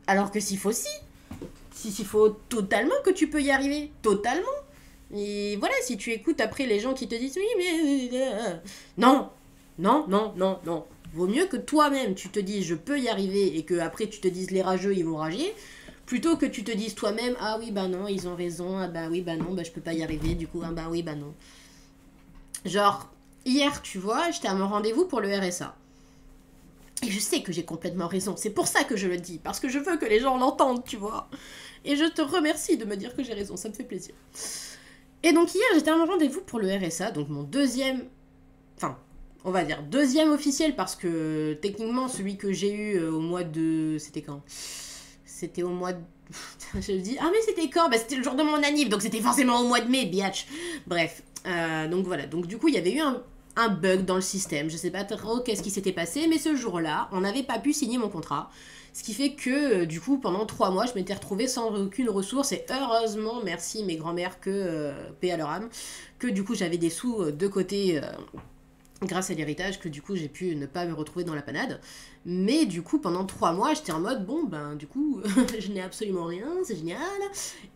Alors que s'il faut si. S'il faut totalement que tu peux y arriver. Totalement. Et voilà, si tu écoutes après les gens qui te disent oui, mais. Non, non, non, non, non. Vaut mieux que toi-même tu te dises je peux y arriver et que après tu te dises les rageux ils vont rager, plutôt que tu te dises toi-même ah oui bah non ils ont raison, ah bah oui bah non bah je peux pas y arriver du coup ah bah oui bah non. Genre hier tu vois j'étais à mon rendez-vous pour le RSA. Et je sais que j'ai complètement raison, c'est pour ça que je le dis, parce que je veux que les gens l'entendent, tu vois. Et je te remercie de me dire que j'ai raison, ça me fait plaisir. Et donc hier, j'étais à mon rendez-vous pour le RSA, donc mon deuxième... Enfin, on va dire deuxième officiel, parce que techniquement, celui que j'ai eu au mois de... C'était quand? C'était au mois de... Je me dis, ah mais c'était quand? Bah c'était le jour de mon anniv, donc c'était forcément au mois de mai, biatch. Bref, donc voilà. Donc du coup, il y avait eu un bug dans le système. Je sais pas trop qu'est-ce qui s'était passé, mais ce jour-là, on n'avait pas pu signer mon contrat. Ce qui fait que, du coup, pendant 3 mois, je m'étais retrouvée sans aucune ressource. Et heureusement, merci mes grands-mères, que, paix à leur âme, que du coup, j'avais des sous de côté grâce à l'héritage que du coup j'ai pu ne pas me retrouver dans la panade. Mais du coup pendant 3 mois j'étais en mode bon ben du coup je n'ai absolument rien, c'est génial.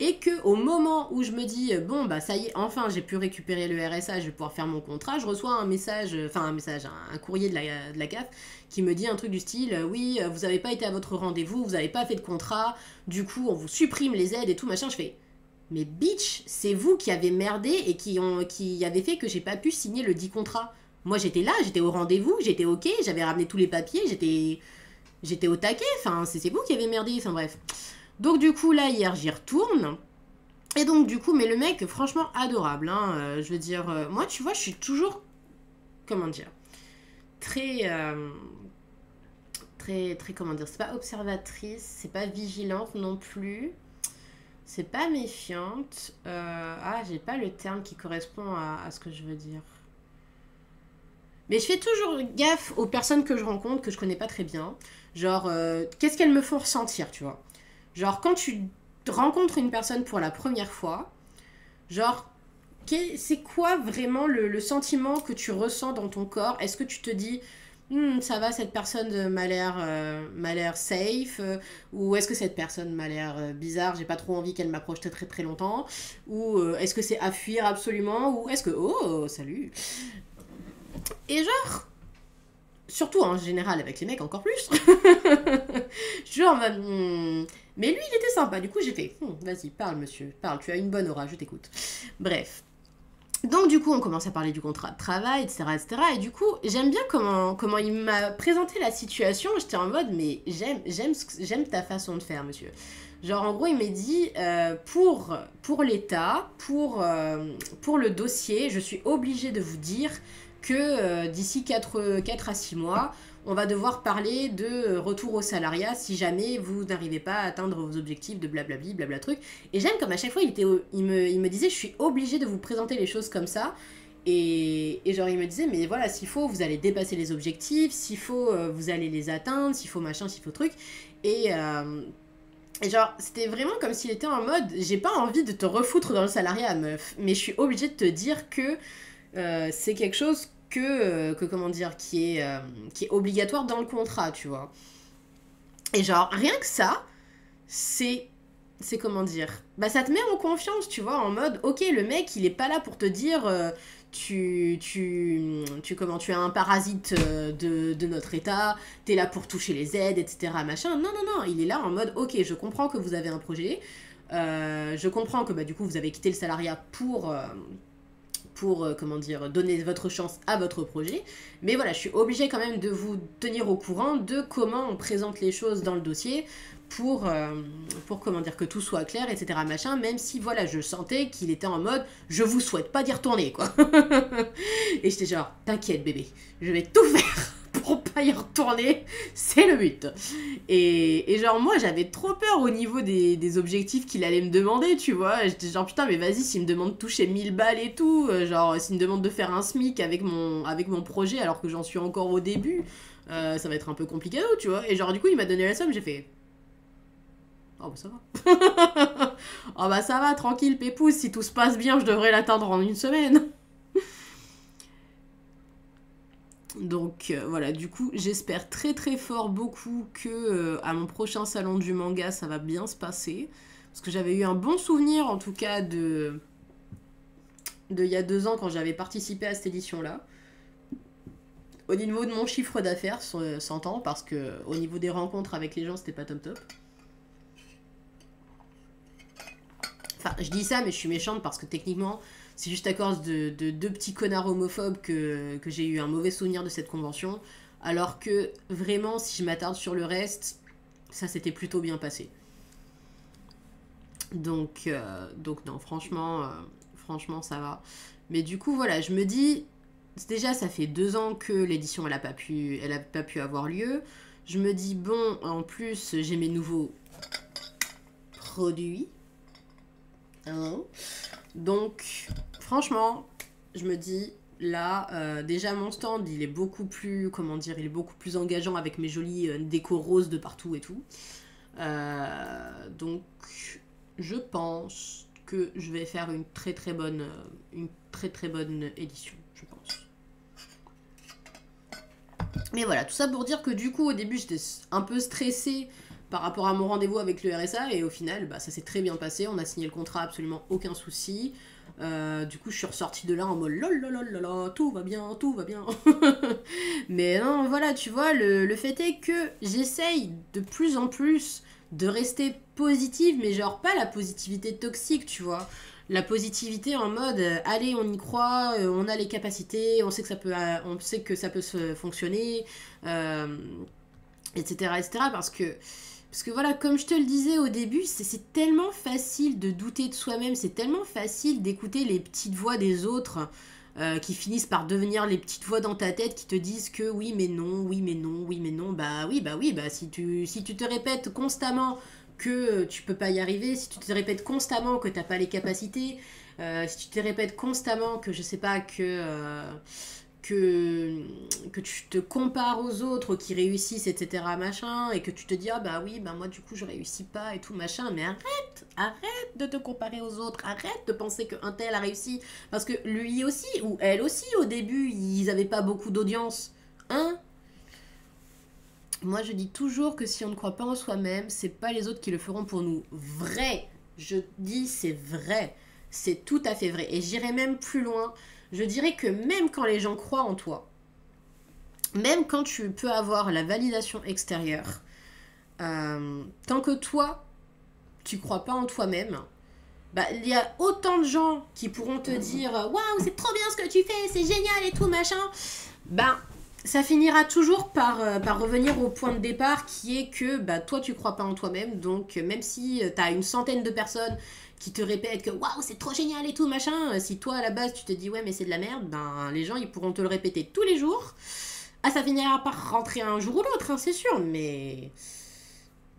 Et que au moment où je me dis bon bah ça y est enfin j'ai pu récupérer le RSA, je vais pouvoir faire mon contrat, je reçois un message, un courrier de la CAF qui me dit un truc du style oui vous avez pas été à votre rendez-vous, vous avez pas fait de contrat, du coup on vous supprime les aides et tout machin. Je fais mais bitch, c'est vous qui avez merdé et qui avez fait que j'ai pas pu signer le dit contrat. Moi, j'étais là, j'étais au rendez-vous, j'étais ok, j'avais ramené tous les papiers, j'étais au taquet. Enfin, c'est vous qui avez merdé. Enfin, bref. Donc, du coup, là, hier, j'y retourne. Et donc, du coup, mais le mec, franchement, adorable. Hein, je veux dire, moi, tu vois, je suis toujours, comment dire, très, très, comment dire, c'est pas observatrice, c'est pas vigilante non plus. C'est pas méfiante. J'ai pas le terme qui correspond à ce que je veux dire. Mais je fais toujours gaffe aux personnes que je rencontre, que je connais pas très bien. Genre, qu'est-ce qu'elles me font ressentir, tu vois. Genre, quand tu rencontres une personne pour la première fois, genre, c'est quoi vraiment le sentiment que tu ressens dans ton corps? Est-ce que tu te dis, ça va, cette personne m'a l'air safe, ou est-ce que cette personne m'a l'air bizarre, j'ai pas trop envie qu'elle m'approche très très très longtemps, ou est-ce que c'est à fuir absolument, ou est-ce que, oh, salut. Et genre, surtout en général avec les mecs encore plus. Je suis genre en mode, mais lui il était sympa, du coup j'ai fait, vas-y parle monsieur, parle, tu as une bonne aura, je t'écoute. Bref. Donc du coup on commence à parler du contrat de travail, etc. etc. Et du coup j'aime bien comment il m'a présenté la situation. J'étais en mode mais j'aime ta façon de faire monsieur. Genre en gros il m'a dit pour l'État, pour le dossier, je suis obligée de vous dire que d'ici 4 à 6 mois, on va devoir parler de retour au salariat si jamais vous n'arrivez pas à atteindre vos objectifs de blablabli, blabla truc. Et j'aime comme à chaque fois, il me disait, je suis obligée de vous présenter les choses comme ça. Et genre, il me disait, mais voilà, s'il faut, vous allez dépasser les objectifs, s'il faut, vous allez les atteindre, s'il faut machin, s'il faut truc. Et genre, c'était vraiment comme s'il était en mode, j'ai pas envie de te refoutre dans le salariat, meuf, mais je suis obligée de te dire que c'est quelque chose que comment dire, qui est obligatoire dans le contrat, tu vois. Et genre, rien que ça, c'est comment dire, bah ça te met en confiance, tu vois, en mode, ok, le mec, il est pas là pour te dire, tu es un parasite de notre état, t'es là pour toucher les aides, etc., machin. Non, non, non, il est là en mode, ok, je comprends que vous avez un projet, je comprends que, bah, du coup, vous avez quitté le salariat pour comment dire, donner votre chance à votre projet. Mais voilà, je suis obligée quand même de vous tenir au courant de comment on présente les choses dans le dossier pour comment dire, que tout soit clair, etc. Machin, même si voilà, je sentais qu'il était en mode je vous souhaite pas d'y retourner, quoi. Et j'étais genre, t'inquiète bébé, je vais tout faire pour pas y retourner, c'est le but. Et genre, moi, j'avais trop peur au niveau des objectifs qu'il allait me demander, tu vois. J'étais genre, putain, mais vas-y, s'il me demande de toucher 1000 balles et tout, genre, s'il me demande de faire un SMIC avec mon projet alors que j'en suis encore au début, ça va être un peu compliqué, tu vois. Et genre, du coup, il m'a donné la somme, j'ai fait. Oh bah ça va. Oh bah ça va, tranquille, pépouze, si tout se passe bien, je devrais l'atteindre en une semaine. Donc voilà, du coup, j'espère très très fort beaucoup que à mon prochain salon du manga, ça va bien se passer. Parce que j'avais eu un bon souvenir, en tout cas, de il y a 2 ans quand j'avais participé à cette édition-là. Au niveau de mon chiffre d'affaires, s'entend, parce que au niveau des rencontres avec les gens, c'était pas top top. Enfin, je dis ça, mais je suis méchante parce que techniquement, c'est juste à cause de 2 petits connards homophobes que j'ai eu un mauvais souvenir de cette convention. Alors que vraiment, si je m'attarde sur le reste, ça s'était plutôt bien passé. Donc non, franchement, ça va. Mais du coup, voilà, je me dis, déjà, ça fait 2 ans que l'édition, elle a pas pu avoir lieu. Je me dis, bon, en plus, j'ai mes nouveaux produits. Hein. Donc, franchement, je me dis, là, déjà mon stand, il est beaucoup plus, comment dire, il est beaucoup plus engageant avec mes jolies décos roses de partout et tout. Donc, je pense que je vais faire une très très bonne édition, je pense. Mais voilà, tout ça pour dire que du coup, au début, j'étais un peu stressée par rapport à mon rendez-vous avec le RSA, et au final, bah, ça s'est très bien passé, on a signé le contrat, absolument aucun souci. Du coup, je suis ressortie de là en mode lol, lol, lol, lol, tout va bien, tout va bien. Mais non, voilà, tu vois, le fait est que j'essaye de plus en plus de rester positive, mais genre pas la positivité toxique, tu vois. La positivité en mode, allez, on y croit, on a les capacités, on sait que ça peut se fonctionner, euh, etc., etc. Parce que voilà, comme je te le disais au début, c'est tellement facile de douter de soi-même, c'est tellement facile d'écouter les petites voix des autres qui finissent par devenir les petites voix dans ta tête qui te disent que oui mais non, oui mais non, oui mais non, bah oui, bah si tu te répètes constamment que tu peux pas y arriver, si tu te répètes constamment que t'as pas les capacités, si tu te répètes constamment que je sais pas que tu te compares aux autres qui réussissent, etc., machin, et que tu te dis, ah bah oui, bah moi du coup je réussis pas et tout, machin, mais arrête de te comparer aux autres, arrête de penser qu'un tel a réussi, parce que lui aussi, ou elle aussi, au début, ils avaient pas beaucoup d'audience, hein. Moi je dis toujours que si on ne croit pas en soi-même, c'est pas les autres qui le feront pour nous. Vrai, je dis c'est vrai, c'est tout à fait vrai, et j'irai même plus loin. Je dirais que même quand les gens croient en toi, même quand tu peux avoir la validation extérieure, tant que toi, tu crois pas en toi-même, bah, il y a autant de gens qui pourront te dire waouh, c'est trop bien ce que tu fais, c'est génial et tout, machin. Ben, ça finira toujours par revenir au point de départ qui est que bah, toi, tu crois pas en toi-même. Donc, même si tu as une centaine de personnes qui te répètent que waouh, c'est trop génial et tout, machin, si toi, à la base, tu te dis ouais, mais c'est de la merde, ben, les gens, ils pourront te le répéter tous les jours. Ah, ça finira par rentrer un jour ou l'autre, hein, c'est sûr, mais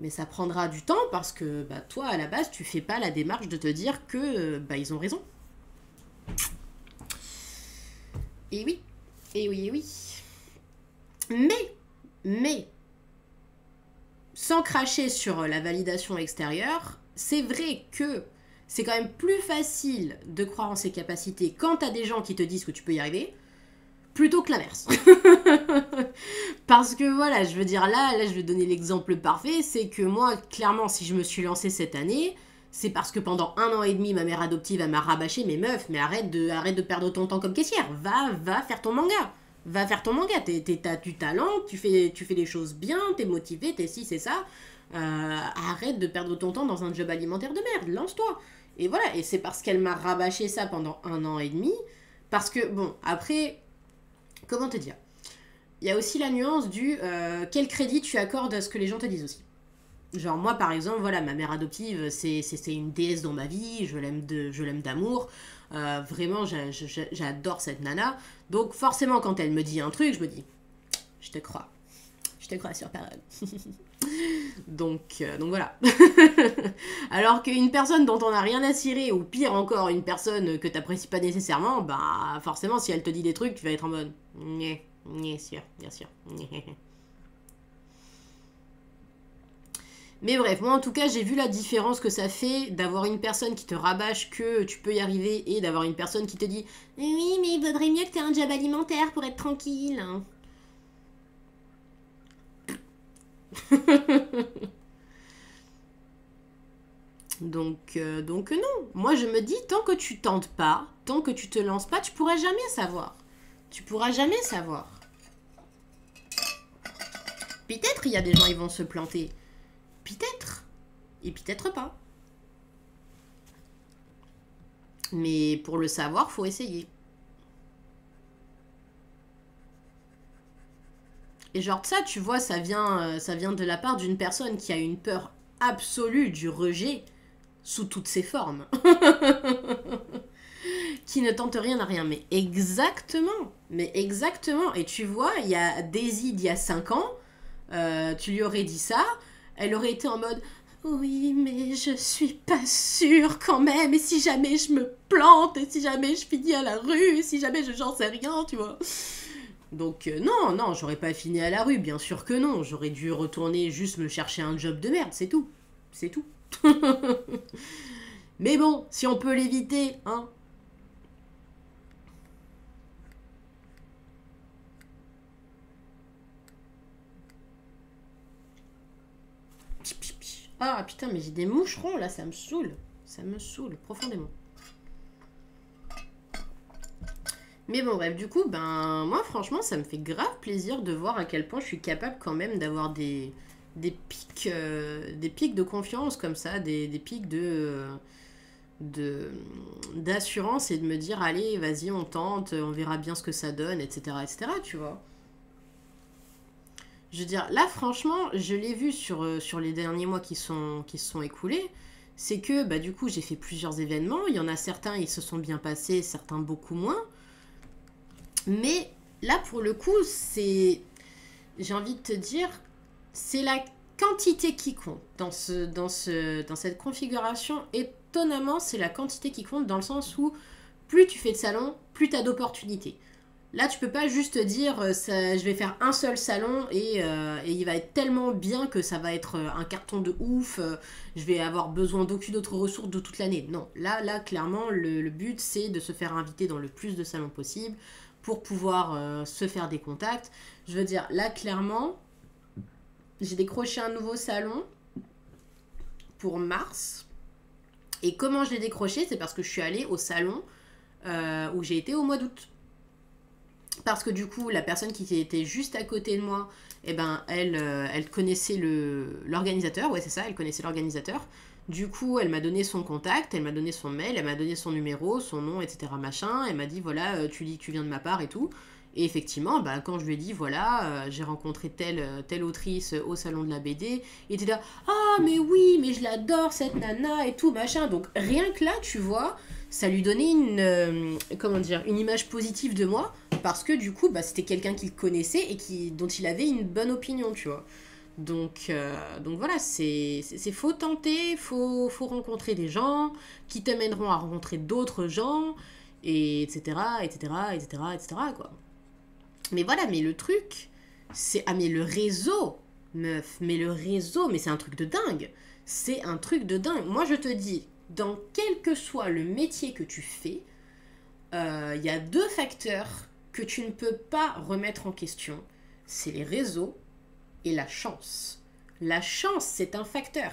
ça prendra du temps parce que bah, toi, à la base, tu fais pas la démarche de te dire que bah, ils ont raison. Et oui, et oui, et oui. Mais, sans cracher sur la validation extérieure, c'est vrai que c'est quand même plus facile de croire en ses capacités quand t'as des gens qui te disent que tu peux y arriver, plutôt que l'inverse. Parce que voilà, je veux dire, là je vais donner l'exemple parfait, c'est que moi, clairement, si je me suis lancée cette année, c'est parce que pendant 1 an et demi, ma mère adoptive, elle m'a rabâché, mais meuf, mais arrête de perdre ton temps comme caissière, va faire ton manga. Va faire ton manga, t'as du talent, tu fais les choses bien, t'es motivé, t'es ci, c'est ça. Arrête de perdre ton temps dans un job alimentaire de merde, lance-toi. Et voilà, et c'est parce qu'elle m'a rabâché ça pendant 1 an et demi, parce que, bon, après, comment te dire, il y a aussi la nuance du quel crédit tu accordes à ce que les gens te disent aussi. Genre moi par exemple, voilà, ma mère adoptive, c'est une déesse dans ma vie, je l'aime d'amour, vraiment j'adore cette nana, donc forcément quand elle me dit un truc, je me dis, je te crois sur parole. donc voilà. Alors qu'une personne dont on n'a rien à cirer, ou pire encore, une personne que t'apprécies pas nécessairement, bah forcément si elle te dit des trucs, tu vas être en mode, bien sûr. Mais bref, moi en tout cas, j'ai vu la différence que ça fait d'avoir une personne qui te rabâche que tu peux y arriver et d'avoir une personne qui te dit oui, mais il vaudrait mieux que tu aies un job alimentaire pour être tranquille. donc non. Moi je me dis, tant que tu tentes pas, tant que tu te lances pas, tu pourras jamais savoir. Tu pourras jamais savoir. Peut-être il y a des gens qui vont se planter. Peut-être. Et peut-être pas. Mais pour le savoir, faut essayer. Et genre ça, tu vois, ça vient de la part d'une personne qui a une peur absolue du rejet sous toutes ses formes. Qui ne tente rien à rien. Mais exactement. Et tu vois, il y a Daisy d'il y a 5 ans, tu lui aurais dit ça, elle aurait été en mode oui, mais je suis pas sûre quand même, et si jamais je me plante, et si jamais je finis à la rue, et si jamais j'en sais rien, tu vois. Donc non, j'aurais pas fini à la rue, bien sûr que non. J'aurais dû retourner juste me chercher un job de merde, c'est tout. C'est tout. Mais bon, si on peut l'éviter, hein. Ah putain, mais j'ai des moucherons là, ça me saoule. Ça me saoule profondément. Mais bon, bref, du coup, ben, moi, franchement, ça me fait grave plaisir de voir à quel point je suis capable quand même d'avoir des pics de confiance comme ça, des pics de, d'assurance et de me dire, allez, vas-y, on tente, on verra bien ce que ça donne, etc., etc., tu vois. Je veux dire, là, franchement, je l'ai vu sur les derniers mois qui se sont écoulés. C'est que, bah, du coup, j'ai fait plusieurs événements. Il y en a certains, ils se sont bien passés, certains beaucoup moins. Mais là, pour le coup, j'ai envie de te dire, c'est la quantité qui compte dans cette configuration. Étonnamment, c'est la quantité qui compte dans le sens où plus tu fais de salons, plus tu as d'opportunités. Là, tu peux pas juste dire je vais faire un seul salon et il va être tellement bien que ça va être un carton de ouf, je vais avoir besoin d'aucune autre ressource de toute l'année. Non, là clairement, le but, c'est de se faire inviter dans le plus de salons possible pour pouvoir se faire des contacts. Je veux dire, là, clairement, j'ai décroché un nouveau salon pour mars. Et comment je l'ai décroché? C'est parce que je suis allée au salon où j'ai été au mois d'août. Parce que du coup, la personne qui était juste à côté de moi, eh ben, elle connaissait l'organisateur. Ouais, c'est ça, elle connaissait l'organisateur. Du coup, elle m'a donné son contact, elle m'a donné son mail, elle m'a donné son numéro, son nom, etc. Machin. Elle m'a dit, voilà, tu dis que tu viens de ma part et tout. Et effectivement, bah, quand je lui ai dit, voilà, j'ai rencontré telle autrice au salon de la BD, il était là, ah, mais oui, mais je l'adore, cette nana et tout, machin. Donc, rien que là, tu vois, ça lui donnait comment dire, une image positive de moi, parce que du coup, bah, c'était quelqu'un qu'il connaissait et dont il avait une bonne opinion, tu vois. Donc voilà, c'est faut tenter, faut rencontrer des gens qui te mèneront à rencontrer d'autres gens, et etc., etc., etc., etc., quoi. Mais voilà, mais le truc, c'est... Ah, mais le réseau, meuf, mais le réseau, mais c'est un truc de dingue. C'est un truc de dingue. Moi, je te dis, dans quel que soit le métier que tu fais, il y a deux facteurs que tu ne peux pas remettre en question. C'est les réseaux et la chance. La chance, c'est un facteur.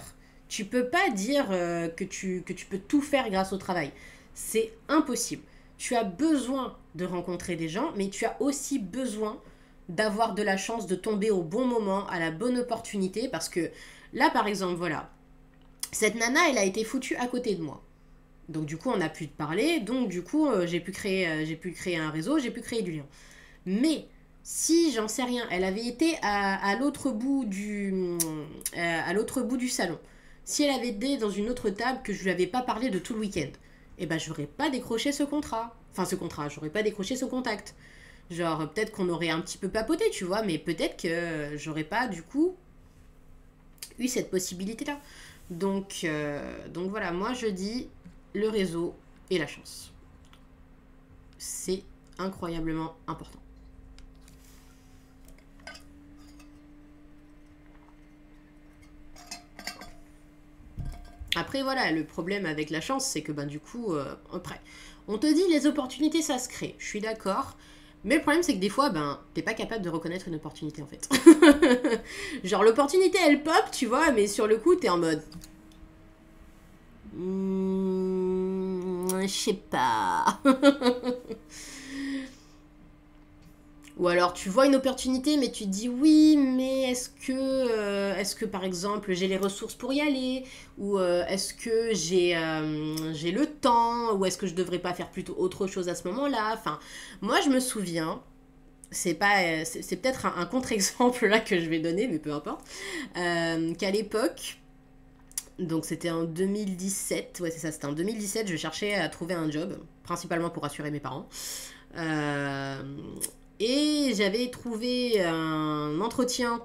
Tu peux pas dire que tu peux tout faire grâce au travail. C'est impossible. Tu as besoin de rencontrer des gens, mais tu as aussi besoin d'avoir de la chance de tomber au bon moment, à la bonne opportunité, parce que là, par exemple, voilà, cette nana, elle a été foutue à côté de moi. Donc du coup, on a pu te parler, donc du coup, j'ai pu créer un réseau, j'ai pu créer du lien. Mais si, j'en sais rien, elle avait été à l'autre bout à l'autre bout du salon, si elle avait été dans une autre table que je lui avais pas parlé de tout le week-end, eh ben j'aurais pas décroché ce contrat. Enfin ce contrat, j'aurais pas décroché ce contact. Genre peut-être qu'on aurait un petit peu papoté, tu vois, mais peut-être que j'aurais pas du coup eu cette possibilité-là. Donc voilà, moi je dis le réseau et la chance. C'est incroyablement important. Après, voilà, le problème avec la chance, c'est que, ben, du coup, après, on te dit les opportunités, ça se crée. Je suis d'accord. Mais le problème, c'est que des fois, ben, t'es pas capable de reconnaître une opportunité, en fait. Genre, l'opportunité, elle pop, tu vois, mais sur le coup, t'es en mode... Je sais pas. Ou alors tu vois une opportunité, mais tu te dis oui, mais est-ce que par exemple j'ai les ressources pour y aller? Ou est-ce que j'ai le temps? Ou est-ce que je devrais pas faire plutôt autre chose à ce moment-là? Enfin, moi je me souviens, c'est pas, c'est peut-être un contre-exemple là que je vais donner, mais peu importe, qu'à l'époque, donc c'était en 2017, ouais c'est ça, c'était en 2017, je cherchais à trouver un job, principalement pour assurer mes parents. Euh, et j'avais trouvé un entretien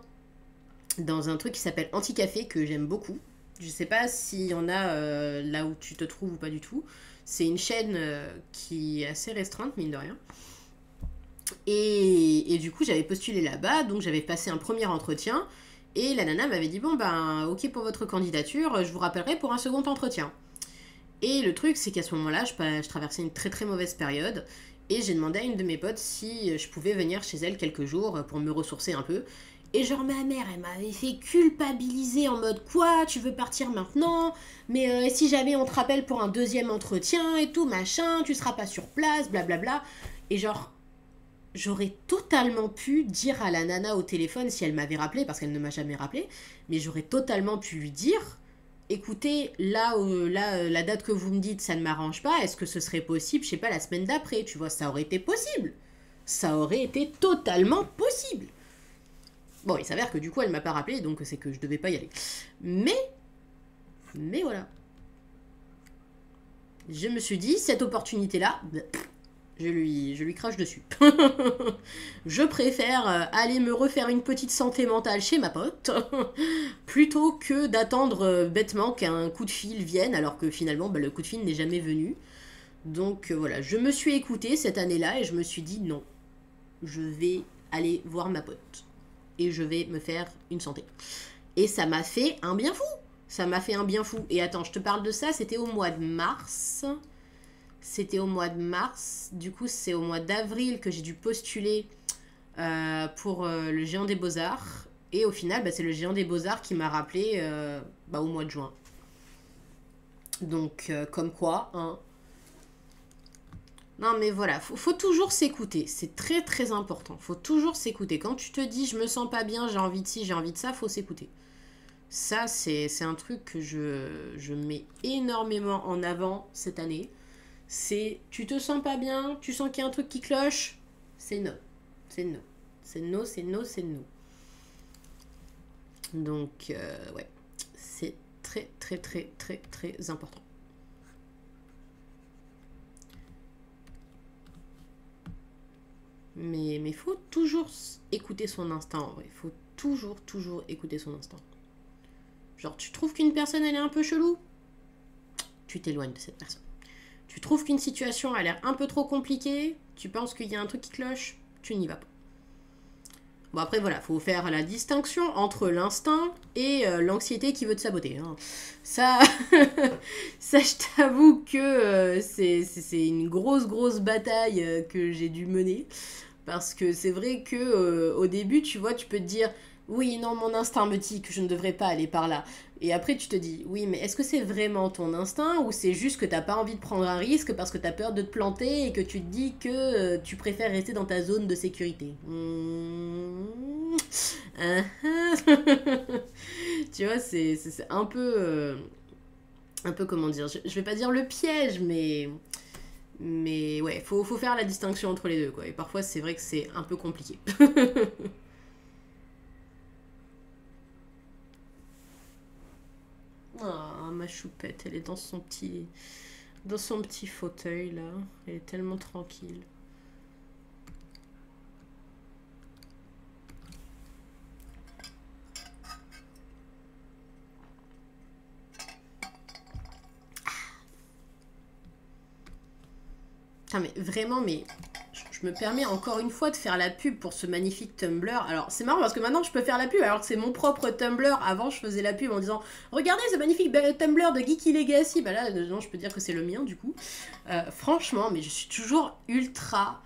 dans un truc qui s'appelle Anticafé, que j'aime beaucoup. Je sais pas s'il y en a là où tu te trouves ou pas du tout. C'est une chaîne qui est assez restreinte, mine de rien. Et du coup, j'avais postulé là-bas, donc j'avais passé un premier entretien. Et la nana m'avait dit, bon ben, ok pour votre candidature, je vous rappellerai pour un second entretien. Et le truc, c'est qu'à ce moment-là, je traversais une très très mauvaise période. Et j'ai demandé à une de mes potes si je pouvais venir chez elle quelques jours pour me ressourcer un peu. Et genre ma mère, elle m'avait fait culpabiliser en mode quoi, tu veux partir maintenant? Mais si jamais on te rappelle pour un deuxième entretien et tout, machin, tu seras pas sur place, blablabla. Et genre, j'aurais totalement pu dire à la nana au téléphone si elle m'avait rappelé, parce qu'elle ne m'a jamais rappelé, mais j'aurais totalement pu lui dire, écoutez, la date que vous me dites, ça ne m'arrange pas, est-ce que ce serait possible, je sais pas, la semaine d'après, tu vois, ça aurait été possible. Ça aurait été totalement possible. Bon, il s'avère que du coup, elle m'a pas rappelé, donc c'est que je devais pas y aller. Mais voilà. Je me suis dit, cette opportunité-là, je lui crache dessus. Je préfère aller me refaire une petite santé mentale chez ma pote, plutôt que d'attendre bêtement qu'un coup de fil vienne, alors que finalement, le coup de fil n'est jamais venu. Donc voilà, je me suis écoutée cette année-là et je me suis dit non, je vais aller voir ma pote. Et je vais me faire une santé. Et ça m'a fait un bien fou. Ça m'a fait un bien fou. Et attends, je te parle de ça, c'était au mois de mars. C'était au mois de mars. Du coup, c'est au mois d'avril que j'ai dû postuler pour le Géant des Beaux-Arts. Et au final, c'est le Géant des Beaux-Arts qui m'a rappelé au mois de juin. Donc, comme quoi, hein. Non mais voilà, faut toujours s'écouter, c'est très très important, faut toujours s'écouter. Quand tu te dis je me sens pas bien, j'ai envie de ci, j'ai envie de ça, faut s'écouter. Ça c'est un truc que je mets énormément en avant cette année. C'est tu te sens pas bien, tu sens qu'il y a un truc qui cloche, c'est non, c'est non, c'est non, c'est non, c'est non. Donc ouais, c'est très très très très très important. Mais il faut toujours écouter son instinct en vrai. Il faut toujours écouter son instinct. Genre, tu trouves qu'une personne elle est un peu chelou, tu t'éloignes de cette personne. Tu trouves qu'une situation a l'air un peu trop compliquée, tu penses qu'il y a un truc qui cloche, tu n'y vas pas. Bon après voilà, faut faire la distinction entre l'instinct et l'anxiété qui veut te saboter. Hein. Ça, ça je t'avoue que c'est une grosse bataille que j'ai dû mener. Parce que c'est vrai que au début, tu vois, tu peux te dire oui, non, mon instinct me dit que je ne devrais pas aller par là. Et après, tu te dis oui, mais est-ce que c'est vraiment ton instinct ou c'est juste que t'as pas envie de prendre un risque parce que t'as peur de te planter et que tu te dis que tu préfères rester dans ta zone de sécurité. Tu vois, c'est un peu comment dire. Je vais pas dire le piège, mais ouais, faut faire la distinction entre les deux, quoi. Et parfois, c'est vrai que c'est un peu compliqué. Ah, ma choupette, elle est dans son petit fauteuil, là. Elle est tellement tranquille. Putain, mais vraiment, je me permets encore une fois de faire la pub pour ce magnifique Tumblr. Alors, c'est marrant parce que maintenant, je peux faire la pub alors que c'est mon propre Tumblr. Avant, je faisais la pub en disant « Regardez ce magnifique Tumblr de Geeky Legacy !» Bah là, non, je peux dire que c'est le mien, du coup. Franchement, mais je suis toujours ultra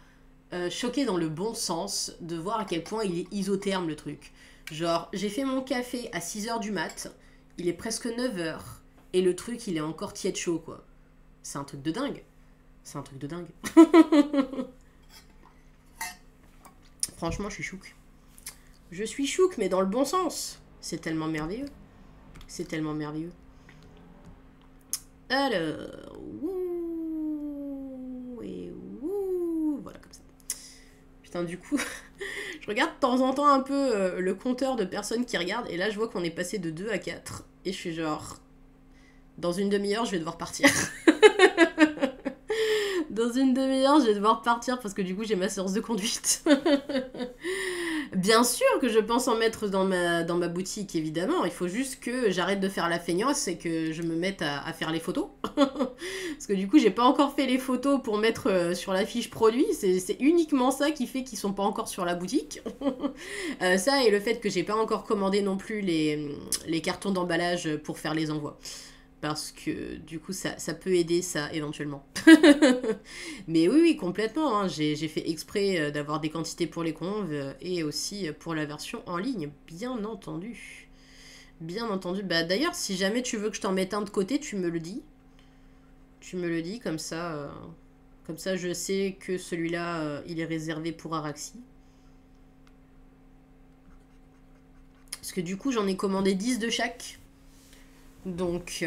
choquée dans le bon sens de voir à quel point il est isotherme, le truc. Genre, j'ai fait mon café à 6h du mat. Il est presque 9h. Et le truc, il est encore tiède chaud, quoi. C'est un truc de dingue. C'est un truc de dingue. Franchement, je suis chouque. Je suis chouque, mais dans le bon sens. C'est tellement merveilleux. C'est tellement merveilleux. Alors, ouh, et ouh, voilà, comme ça. Putain, du coup, je regarde de temps en temps un peu le compteur de personnes qui regardent, et là, je vois qu'on est passé de 2 à 4. Et je suis genre, dans une demi-heure, je vais devoir partir. Dans une demi-heure, je vais devoir partir parce que du coup, j'ai ma séance de conduite. Bien sûr que je pense en mettre dans ma boutique, évidemment. Il faut juste que j'arrête de faire la feignasse et que je me mette à faire les photos. Parce que du coup, j'ai pas encore fait les photos pour mettre sur la fiche produit. C'est uniquement ça qui fait qu'ils sont pas encore sur la boutique. Ça et le fait que j'ai pas encore commandé non plus les cartons d'emballage pour faire les envois. Parce que du coup, ça peut aider ça éventuellement. Mais oui, oui, complètement, hein. J'ai fait exprès d'avoir des quantités pour les conves et aussi pour la version en ligne, bien entendu. Bien entendu. Bah, d'ailleurs, si jamais tu veux que je t'en mette un de côté, tu me le dis. Tu me le dis, comme ça je sais que celui-là, il est réservé pour Araxi. Parce que du coup, j'en ai commandé 10 de chaque. Donc,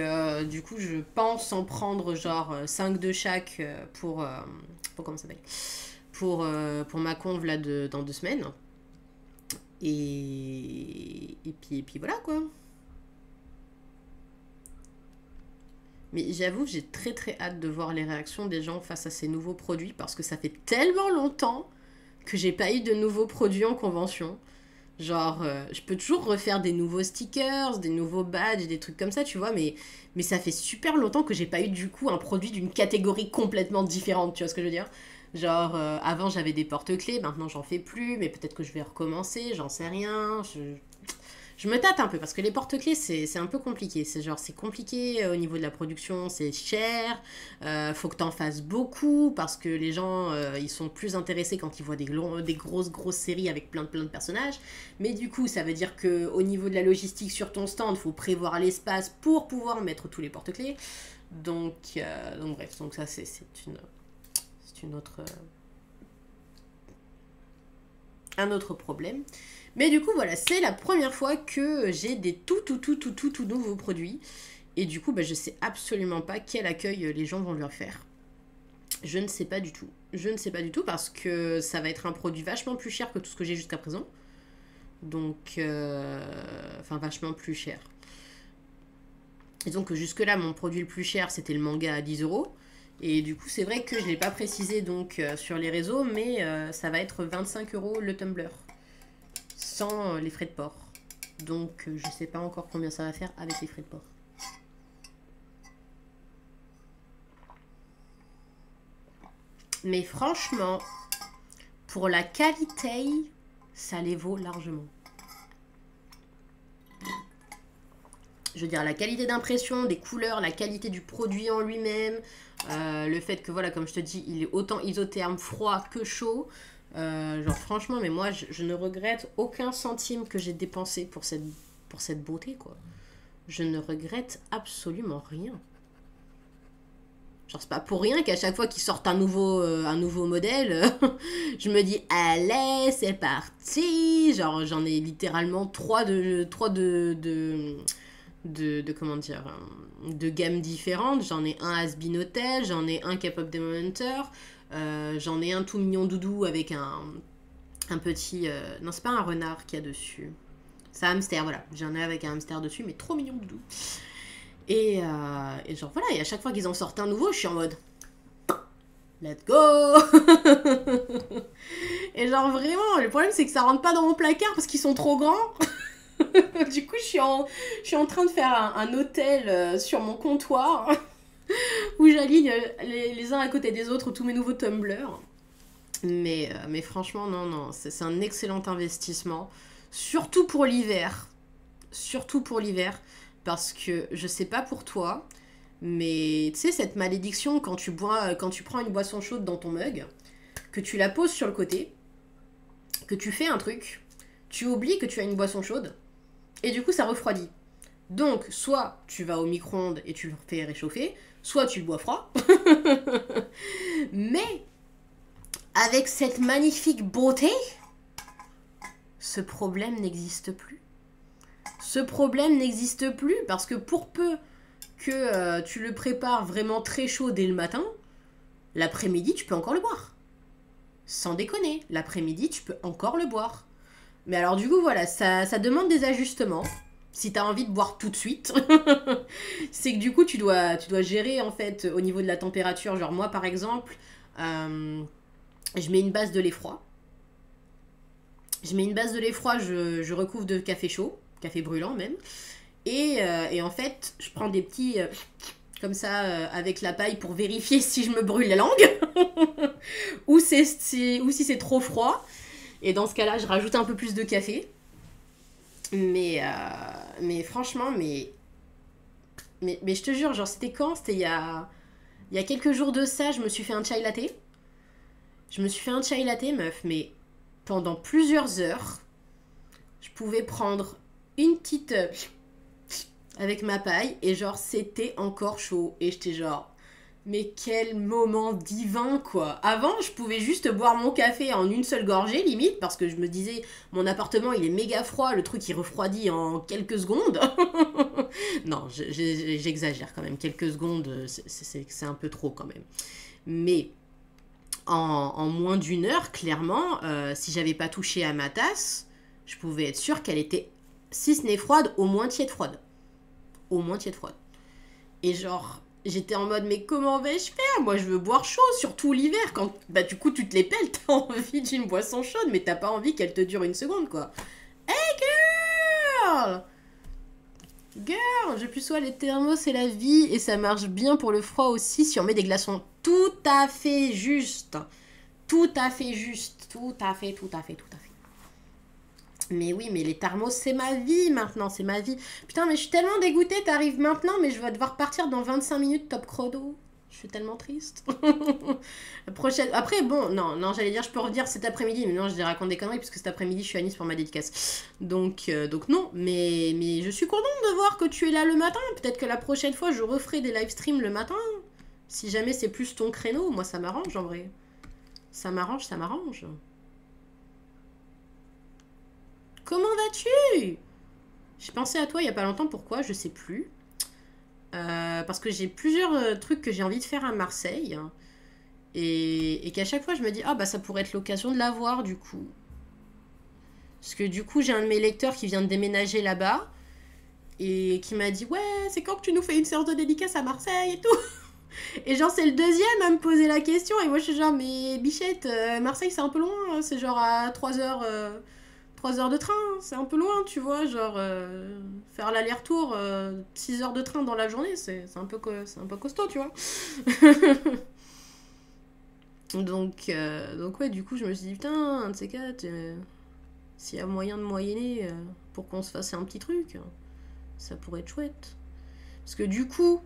du coup, je pense en prendre genre 5 de chaque pour comment ça s'appelle pour ma conve là dans 2 semaines. Et puis voilà quoi. Mais j'avoue, j'ai très très hâte de voir les réactions des gens face à ces nouveaux produits parce que ça fait tellement longtemps que j'ai pas eu de nouveaux produits en convention. Genre, je peux toujours refaire des nouveaux stickers, des nouveaux badges, des trucs comme ça, tu vois, mais ça fait super longtemps que j'ai pas eu du coup un produit d'une catégorie complètement différente, tu vois ce que je veux dire? Genre, avant j'avais des porte-clés, maintenant j'en fais plus, mais peut-être que je vais recommencer, j'en sais rien. Je me tâte un peu parce que les porte-clés c'est un peu compliqué. C'est genre c'est compliqué au niveau de la production, c'est cher. Faut que t'en fasses beaucoup parce que les gens ils sont plus intéressés quand ils voient des grosses séries avec plein de personnages. Mais du coup ça veut dire que au niveau de la logistique sur ton stand, faut prévoir l'espace pour pouvoir mettre tous les porte-clés. Donc bref, donc ça c'est une autre un autre problème. Mais du coup, voilà, c'est la première fois que j'ai des tout nouveaux produits. Et du coup, bah, je sais absolument pas quel accueil les gens vont leur faire. Je ne sais pas du tout. Je ne sais pas du tout parce que ça va être un produit vachement plus cher que tout ce que j'ai jusqu'à présent. Donc, enfin, vachement plus cher. Et donc, jusque-là, mon produit le plus cher, c'était le manga à 10 €. Et du coup, c'est vrai que je ne l'ai pas précisé donc, sur les réseaux, mais ça va être 25 € le tumbler. Sans les frais de port. Donc je sais pas encore combien ça va faire avec les frais de port. Mais franchement, pour la qualité, ça les vaut largement. Je veux dire, la qualité d'impression, des couleurs, la qualité du produit en lui-même, le fait que, voilà, comme je te dis, il est autant isotherme froid que chaud. Genre franchement, mais moi je ne regrette aucun centime que j'ai dépensé pour cette beauté quoi. Je ne regrette absolument rien. Genre c'est pas pour rien qu'à chaque fois qu'ils sortent un nouveau modèle, je me dis allez c'est parti. Genre j'en ai littéralement trois de comment dire de gammes différentes. J'en ai un Has-Been Hotel, j'en ai un K-Pop Demon Hunter. J'en ai un tout mignon doudou avec un petit... non, c'est pas un renard qu'il y a dessus. C'est un hamster, voilà. J'en ai avec un hamster dessus, mais trop mignon doudou. Et genre, voilà, et à chaque fois qu'ils en sortent un nouveau, je suis en mode... Let's go. Et genre, vraiment, le problème, c'est que ça rentre pas dans mon placard parce qu'ils sont trop grands. Du coup, je suis en train de faire un hôtel sur mon comptoir... où j'aligne les uns à côté des autres tous mes nouveaux tumblers. Mais franchement, non, c'est un excellent investissement. Surtout pour l'hiver. Surtout pour l'hiver. Parce que, je sais pas pour toi, mais tu sais, cette malédiction quand tu prends une boisson chaude dans ton mug, que tu la poses sur le côté, que tu fais un truc, tu oublies que tu as une boisson chaude, et du coup, ça refroidit. Donc, soit tu vas au micro-ondes et tu le fais réchauffer, soit tu le bois froid. Mais, avec cette magnifique beauté, ce problème n'existe plus. Ce problème n'existe plus parce que pour peu que tu le prépares vraiment très chaud dès le matin, l'après-midi, tu peux encore le boire. Sans déconner, l'après-midi, tu peux encore le boire. Mais alors du coup, voilà, ça demande des ajustements. Si tu as envie de boire tout de suite, c'est que du coup, tu dois gérer en fait au niveau de la température. Genre moi, par exemple, je mets une base de lait froid. Je recouvre de café chaud, café brûlant même. Et en fait, je prends des petits... comme ça, avec la paille pour vérifier si je me brûle la langue. ou si c'est trop froid. Et dans ce cas-là, je rajoute un peu plus de café. Mais franchement, Mais je te jure, genre, c'était quand? C'était il y a quelques jours de ça, je me suis fait un chai latte. Je me suis fait un chai latte, meuf, mais pendant plusieurs heures, je pouvais prendre une petite avec ma paille et genre c'était encore chaud et j'étais genre mais quel moment divin quoi. Avant je pouvais juste boire mon café en une seule gorgée limite parce que je me disais mon appartement il est méga froid, le truc il refroidit en quelques secondes. Non j'exagère quand même, quelques secondes c'est un peu trop quand même. Mais en moins d'une heure clairement si j'avais pas touché à ma tasse je pouvais être sûre qu'elle était si ce n'est froide au moins tiède froide. Au moins tiède froide. Et genre, j'étais en mode, mais comment vais-je faire? Moi, je veux boire chaud, surtout l'hiver, quand, bah, du coup, tu te les pelles, t'as envie d'une boisson chaude, mais t'as pas envie qu'elle te dure une seconde, quoi. Hey, girl! Girl! Je plus sois les thermos, c'est la vie, et ça marche bien pour le froid aussi si on met des glaçons. Tout à fait juste. Tout à fait juste. Tout à fait, tout à fait, tout à fait. Mais oui, mais les thermos, c'est ma vie maintenant, c'est ma vie. Putain, mais je suis tellement dégoûtée, t'arrives maintenant, mais je vais devoir partir dans 25 minutes top chrono. Je suis tellement triste. La prochaine... Après, bon, non, j'allais dire, je peux revenir cet après-midi, mais non, je raconte des conneries, parce que cet après-midi, je suis à Nice pour ma dédicace. Donc non, mais je suis contente de voir que tu es là le matin. Peut-être que la prochaine fois, je referai des live streams le matin. Si jamais c'est plus ton créneau, moi, ça m'arrange, en vrai. Ça m'arrange, ça m'arrange. Comment vas-tu? J'ai pensé à toi il y a pas longtemps, pourquoi? Je sais plus. Parce que j'ai plusieurs trucs que j'ai envie de faire à Marseille. Et qu'à chaque fois je me dis, ah bah ça pourrait être l'occasion de la voir du coup. Parce que du coup j'ai un de mes lecteurs qui vient de déménager là-bas. Et qui m'a dit, ouais, c'est quand que tu nous fais une séance de dédicace à Marseille et tout. Et genre c'est le deuxième à me poser la question. Et moi je suis genre, mais bichette, Marseille c'est un peu loin. C'est genre à 3 heures... 3 heures de train, c'est un peu loin, tu vois, genre faire l'aller-retour, 6 heures de train dans la journée, c'est un peu costaud, tu vois. donc ouais, du coup, je me suis dit, putain, un de ces quatre, s'il y a moyen de moyenner pour qu'on se fasse un petit truc, ça pourrait être chouette. Parce que du coup,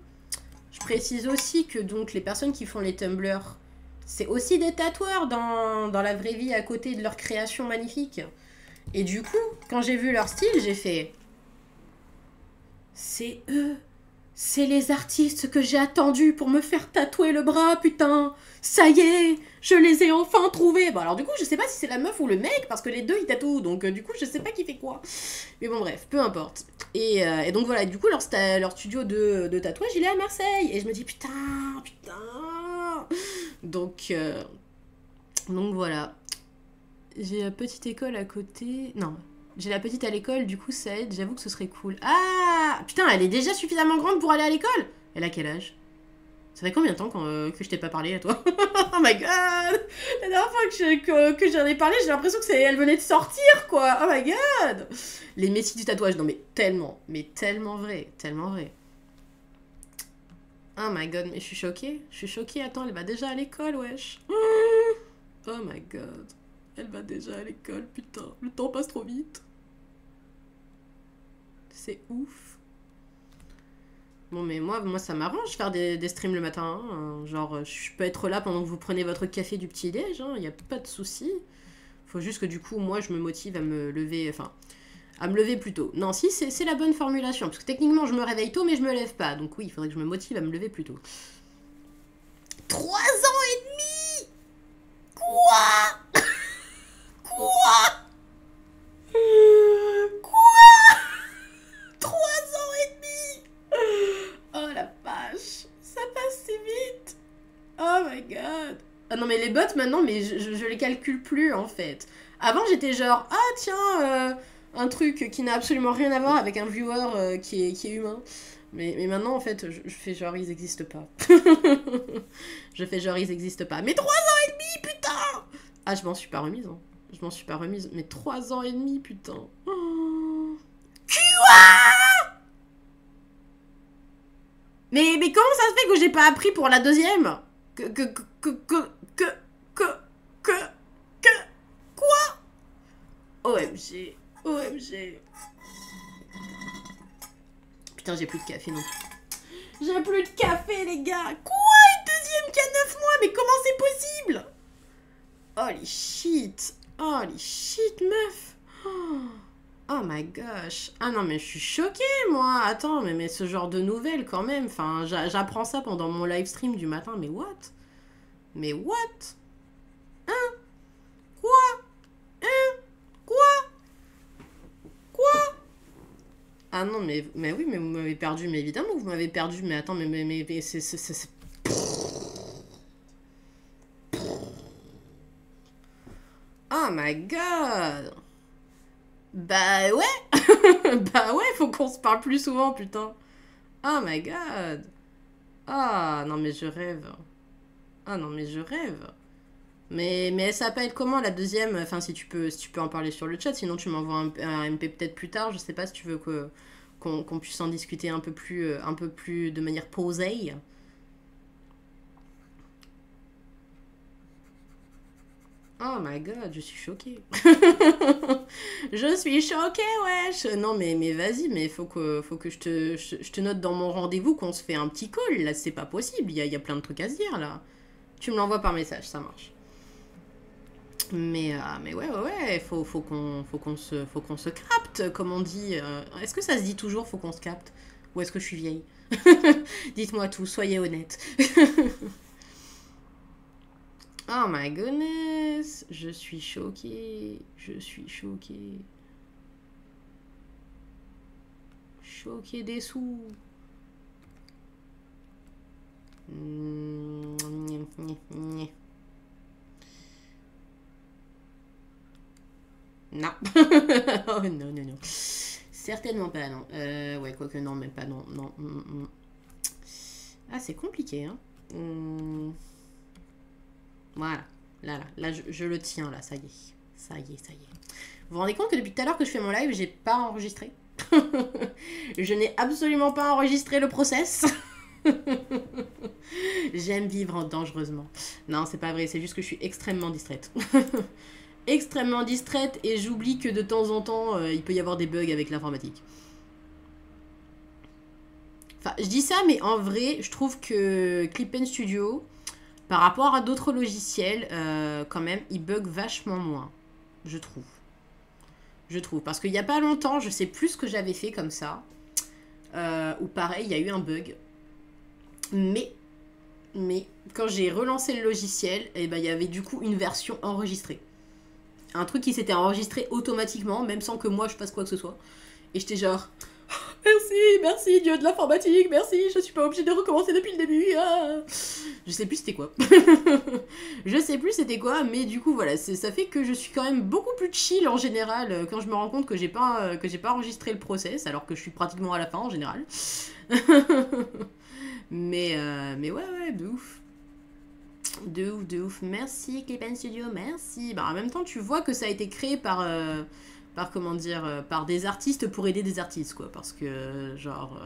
je précise aussi que donc les personnes qui font les Tumblr, c'est aussi des tatoueurs dans la vraie vie à côté de leur création magnifique. Et du coup, quand j'ai vu leur style, j'ai fait... C'est eux. C'est les artistes que j'ai attendus pour me faire tatouer le bras, putain. Ça y est, je les ai enfin trouvés. Bon, alors du coup, je sais pas si c'est la meuf ou le mec, parce que les deux, ils tatouent. Donc du coup, je sais pas qui fait quoi. Mais bon, bref, peu importe. Et donc voilà, du coup, leur studio de tatouage, il est à Marseille. Et je me dis, putain. Donc voilà. J'ai la petite école à côté. Non, j'ai la petite à l'école, du coup ça aide, j'avoue que ce serait cool. Ah putain, elle est déjà suffisamment grande pour aller à l'école. Elle a quel âge? Ça fait combien de temps que je t'ai pas parlé à toi? Oh my god. La dernière fois que j'en ai parlé, j'ai l'impression que elle venait de sortir, quoi. Oh my god. Les messies du tatouage, non mais tellement vrai, tellement vrai. Oh my god, mais je suis choquée, attends, elle va déjà à l'école, wesh. Oh my god. Elle va déjà à l'école, putain. Le temps passe trop vite. C'est ouf. Bon, mais moi ça m'arrange faire des streams le matin. Hein. Genre, je peux être là pendant que vous prenez votre café du petit-déj. Il n'y a pas de souci. Faut juste que du coup, moi, je me motive à me lever... Enfin, à me lever plus tôt. Non, si, c'est la bonne formulation. Parce que techniquement, je me réveille tôt, mais je me lève pas. Donc oui, il faudrait que je me motive à me lever plus tôt. 3 ans et demi. Quoi? Quoi? 3 ans et demi. Oh la vache. Ça passe si vite. Oh my god. Ah non mais les bots maintenant, mais je les calcule plus en fait. Avant j'étais genre, ah tiens, un truc qui n'a absolument rien à voir avec un viewer qui est humain. Mais maintenant en fait, je fais genre ils existent pas. Je fais genre ils existent pas. Mais 3 ans et demi, putain. Ah je m'en suis pas remise, hein. Je m'en suis pas remise. Mais 3 ans et demi, putain. Oh. Quoi? Mais comment ça se fait que j'ai pas appris pour la deuxième? Quoi? OMG. Putain, j'ai plus de café non plus. J'ai plus de café, les gars. Quoi? Une deuxième qui a 9 mois? Mais comment c'est possible? Holy shit. Holy shit, meuf. Oh my gosh. Ah non, mais je suis choquée, moi. Attends, mais ce genre de nouvelles, quand même. Enfin, j'apprends ça pendant mon live stream du matin. Mais what? Mais what? Hein? Quoi? Hein? Quoi? Quoi? Ah non, mais oui, mais vous m'avez perdu. Mais évidemment, vous m'avez perdu. Mais attends, mais c'est... Oh my god. Bah ouais. Bah ouais, faut qu'on se parle plus souvent, putain. Oh my god. Ah non, mais je rêve. Ah non, mais je rêve. Mais elle s'appelle comment la deuxième? Enfin, si tu peux en parler sur le chat, sinon tu m'envoies un MP peut-être plus tard. Je sais pas si tu veux qu'on puisse en discuter un peu plus de manière posée. Oh my god, je suis choquée. Je suis choquée, wesh. Non, mais vas-y, mais faut que je te note dans mon rendez-vous qu'on se fait un petit call. Là, c'est pas possible. Il y a plein de trucs à se dire, là. Tu me l'envoies par message, ça marche. Mais ouais, faut qu'on se capte, comme on dit. Est-ce que ça se dit toujours, faut qu'on se capte? Ou est-ce que je suis vieille? Dites-moi tout, soyez honnête. Oh my goodness, je suis choquée, je suis choquée. Choquée des sous. Non. Oh non, non, non. Certainement pas, non. Ouais, quoique non, même pas, non. Non. Ah, c'est compliqué, hein. Voilà. Là, je le tiens, là, ça y est. Ça y est, ça y est. Vous vous rendez compte que depuis tout à l'heure que je fais mon live, j'ai pas enregistré? Je n'ai absolument pas enregistré le process. J'aime vivre dangereusement. Non, c'est pas vrai, c'est juste que je suis extrêmement distraite. Extrêmement distraite et j'oublie que de temps en temps, il peut y avoir des bugs avec l'informatique. Enfin, je dis ça, mais en vrai, je trouve que Clip Studio, par rapport à d'autres logiciels, quand même, il bug vachement moins, je trouve. Je trouve, parce qu'il n'y a pas longtemps, je sais plus ce que j'avais fait comme ça, ou pareil, il y a eu un bug. Mais quand j'ai relancé le logiciel, eh ben, il y avait du coup une version enregistrée. Un truc qui s'était enregistré automatiquement, même sans que moi je fasse quoi que ce soit. Et j'étais genre, merci, Dieu de l'informatique, merci, je suis pas obligée de recommencer depuis le début. Ah. Je sais plus c'était quoi. Je sais plus c'était quoi, mais du coup voilà, ça fait que je suis quand même beaucoup plus chill en général quand je me rends compte que j'ai pas enregistré le process, alors que je suis pratiquement à la fin en général. Mais ouais, de ouf. De ouf. Merci, Clip Studio, merci. Bah, en même temps, tu vois que ça a été créé par comment dire, par des artistes pour aider des artistes, quoi. Parce que, genre,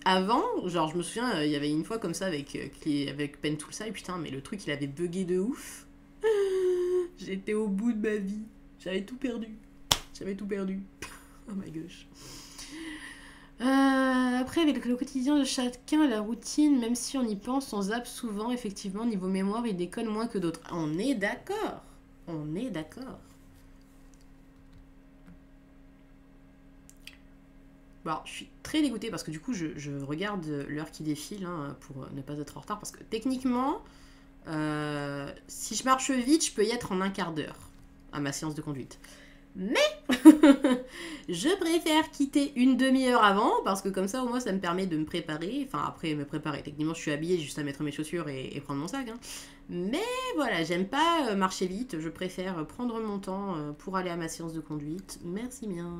avant, genre, je me souviens, il y avait une fois comme ça avec Pen Toolsa, et putain, mais le truc, il avait bugué de ouf. J'étais au bout de ma vie. J'avais tout perdu. Oh my gosh. Après, avec le quotidien de chacun, la routine, même si on y pense, on zappe souvent, effectivement, niveau mémoire, il déconne moins que d'autres. On est d'accord. On est d'accord. Bon, alors, je suis très dégoûtée parce que du coup, je regarde l'heure qui défile hein, pour ne pas être en retard. Parce que techniquement, si je marche vite, je peux y être en un quart d'heure à ma séance de conduite. Mais je préfère quitter une demi-heure avant parce que comme ça au moins ça me permet de me préparer. Enfin après me préparer, techniquement je suis habillée juste à mettre mes chaussures et prendre mon sac. Hein. Mais voilà, j'aime pas marcher vite, je préfère prendre mon temps pour aller à ma séance de conduite. Merci bien.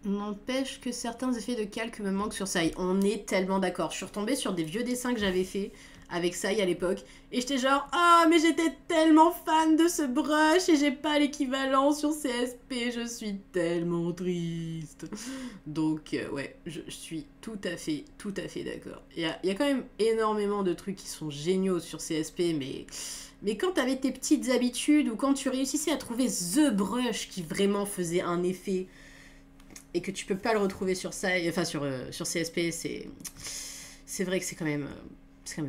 N'empêche que certains effets de calque me manquent sur Sai. On est tellement d'accord. Je suis retombée sur des vieux dessins que j'avais fait avec Sai à l'époque. Et j'étais genre, ah, mais j'étais tellement fan de ce brush et j'ai pas l'équivalent sur CSP. Je suis tellement triste. Donc, ouais, je suis tout à fait d'accord. Il y a quand même énormément de trucs qui sont géniaux sur CSP, mais quand t'avais tes petites habitudes ou quand tu réussissais à trouver The Brush qui vraiment faisait un effet et que tu peux pas le retrouver sur ça, enfin sur CSP, c'est vrai que c'est quand même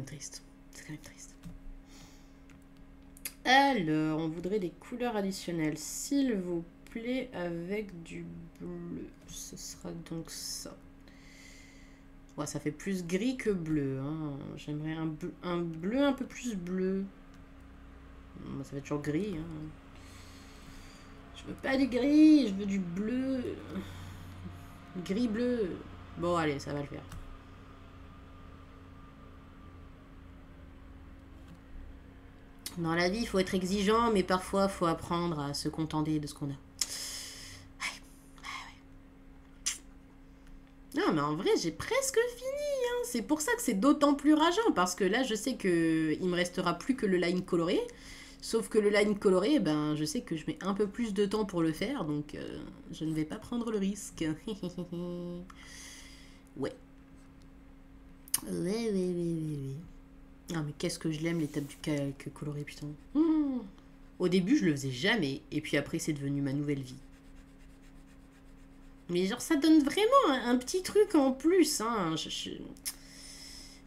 triste. C'est quand même triste. Alors, on voudrait des couleurs additionnelles, s'il vous plaît, avec du bleu. Ce sera donc ça. Ouais, ça fait plus gris que bleu. Hein. J'aimerais un bleu un peu plus bleu. Ça va être toujours gris. Hein. Je veux pas du gris, je veux du bleu. Gris-bleu. Bon, allez, ça va le faire. Dans la vie, il faut être exigeant, mais parfois, il faut apprendre à se contenter de ce qu'on a. Non, mais en vrai, j'ai presque fini. Hein. C'est pour ça que c'est d'autant plus rageant, parce que là, je sais que il me restera plus que le line coloré. Sauf que le line coloré, ben, je sais que je mets un peu plus de temps pour le faire, donc je ne vais pas prendre le risque. Ouais. Ouais. Ah, mais qu'est-ce que je l'aime, l'étape du calque coloré, putain. Au début, je le faisais jamais, et puis après, c'est devenu ma nouvelle vie. Mais genre, ça donne vraiment un petit truc en plus, hein.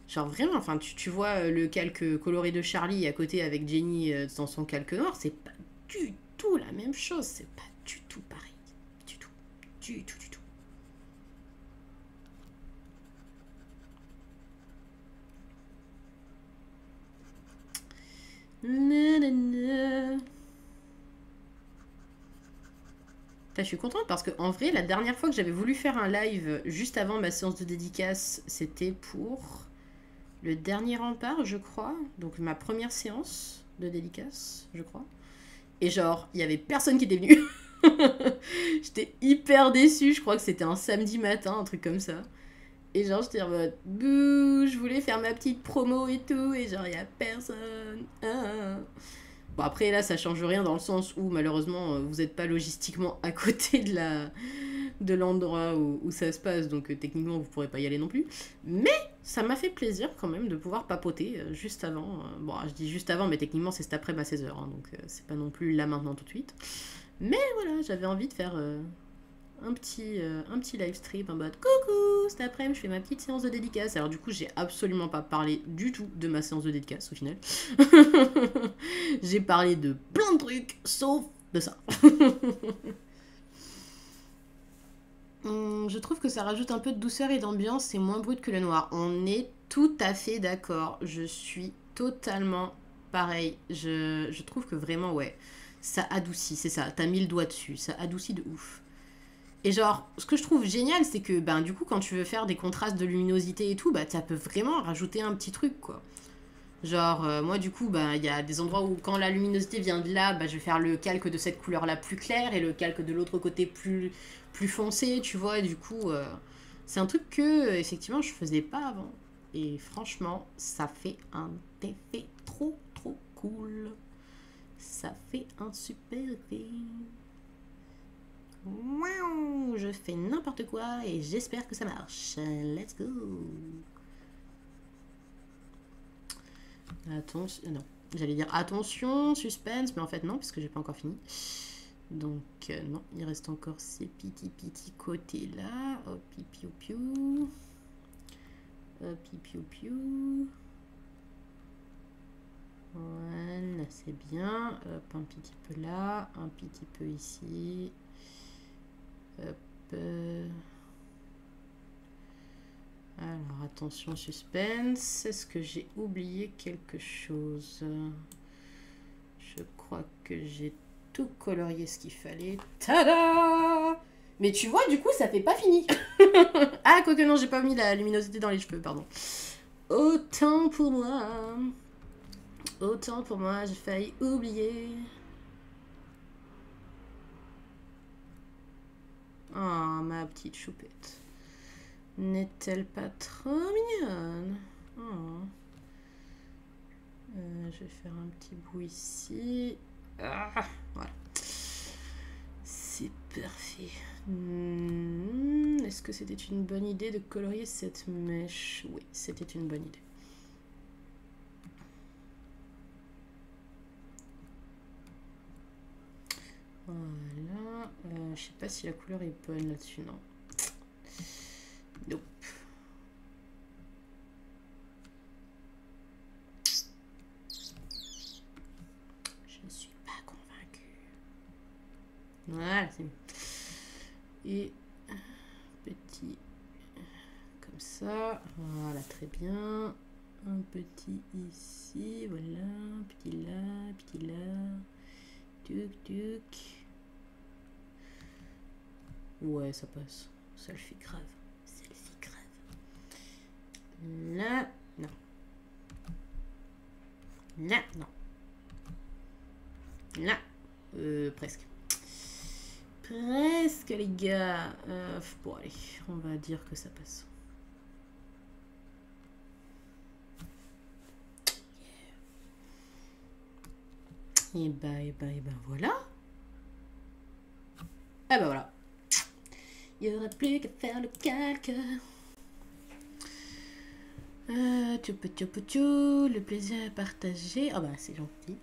Genre vraiment, enfin, tu vois le calque coloré de Charlie à côté avec Jenny dans son calque noir, c'est pas du tout la même chose, c'est pas du tout pareil. Du tout. Du tout. Nanana. Enfin, je suis contente parce que en vrai, la dernière fois que j'avais voulu faire un live juste avant ma séance de dédicace, c'était pour le dernier rempart, je crois. Donc ma première séance de dédicace, je crois. Et genre, il y avait personne qui était venu. J'étais hyper déçue, je crois que c'était un samedi matin, un truc comme ça. Et genre, j'étais en mode, bouh, je voulais faire ma petite promo et tout, et genre, il y a personne. Ah. Bon, après, là, ça change rien dans le sens où, malheureusement, vous n'êtes pas logistiquement à côté de l'endroit où ça se passe, donc techniquement, vous pourrez pas y aller non plus. Mais ça m'a fait plaisir quand même de pouvoir papoter juste avant. Bon, je dis juste avant, mais techniquement, c'est cet après-midi à 16h, hein, donc c'est pas non plus là maintenant tout de suite. Mais voilà, j'avais envie de faire un petit live stream en mode coucou, cet après-midi je fais ma petite séance de dédicace. Alors du coup j'ai absolument pas parlé du tout de ma séance de dédicace au final. J'ai parlé de plein de trucs sauf de ça. Je trouve que ça rajoute un peu de douceur et d'ambiance, c'est moins brut que le noir. On est tout à fait d'accord, je suis totalement pareil. Je trouve que vraiment ouais, ça adoucit, c'est ça, t'as mis le doigt dessus, ça adoucit de ouf. Et genre, ce que je trouve génial, c'est que ben, du coup, quand tu veux faire des contrastes de luminosité et tout, bah, ça peut vraiment rajouter un petit truc, quoi. Genre, moi, du coup, bah, il y a des endroits où, quand la luminosité vient de là, bah, je vais faire le calque de cette couleur-là plus clair et le calque de l'autre côté plus foncé, tu vois. Et du coup, c'est un truc que, effectivement, je faisais pas avant. Et franchement, ça fait un effet trop, trop cool. Ça fait un super effet. Waouh, je fais n'importe quoi et j'espère que ça marche. Let's go. Attention, non. J'allais dire attention, suspense, mais en fait non, parce que j'ai pas encore fini. Donc non, il reste encore ces petits côtés là. Hop, piou piou. Hop, piou piou. Voilà, c'est bien. Hop, un petit peu là, un petit peu ici. Hop. Alors, attention, suspense. Est-ce que j'ai oublié quelque chose? Je crois que j'ai tout colorié ce qu'il fallait. Tada! Mais tu vois, du coup, ça fait pas fini. Ah, quoique non, j'ai pas mis la luminosité dans les cheveux, pardon. Autant pour moi. Autant pour moi, j'ai failli oublier. Oh, ma petite choupette. N'est-elle pas trop mignonne? Oh. Je vais faire un petit bout ici. Ah, voilà. C'est parfait. Est-ce que c'était une bonne idée de colorier cette mèche? Oui, c'était une bonne idée. Voilà. Je sais pas si la couleur est bonne là-dessus, non. Voilà, c'est mieux. Et petit comme ça. Voilà, très bien. Un petit ici, voilà. Petit là, petit là. Tuc, tuc. Ouais, ça passe. Ça le fait grave. Ça le fait grave. Là, non. Là, non. Là, presque. Presque, les gars. Bon, allez, on va dire que ça passe. Et bah, voilà. Ah bah voilà. Il n'y aura plus qu'à faire le calque. Le plaisir est partagé. Ah bah c'est gentil.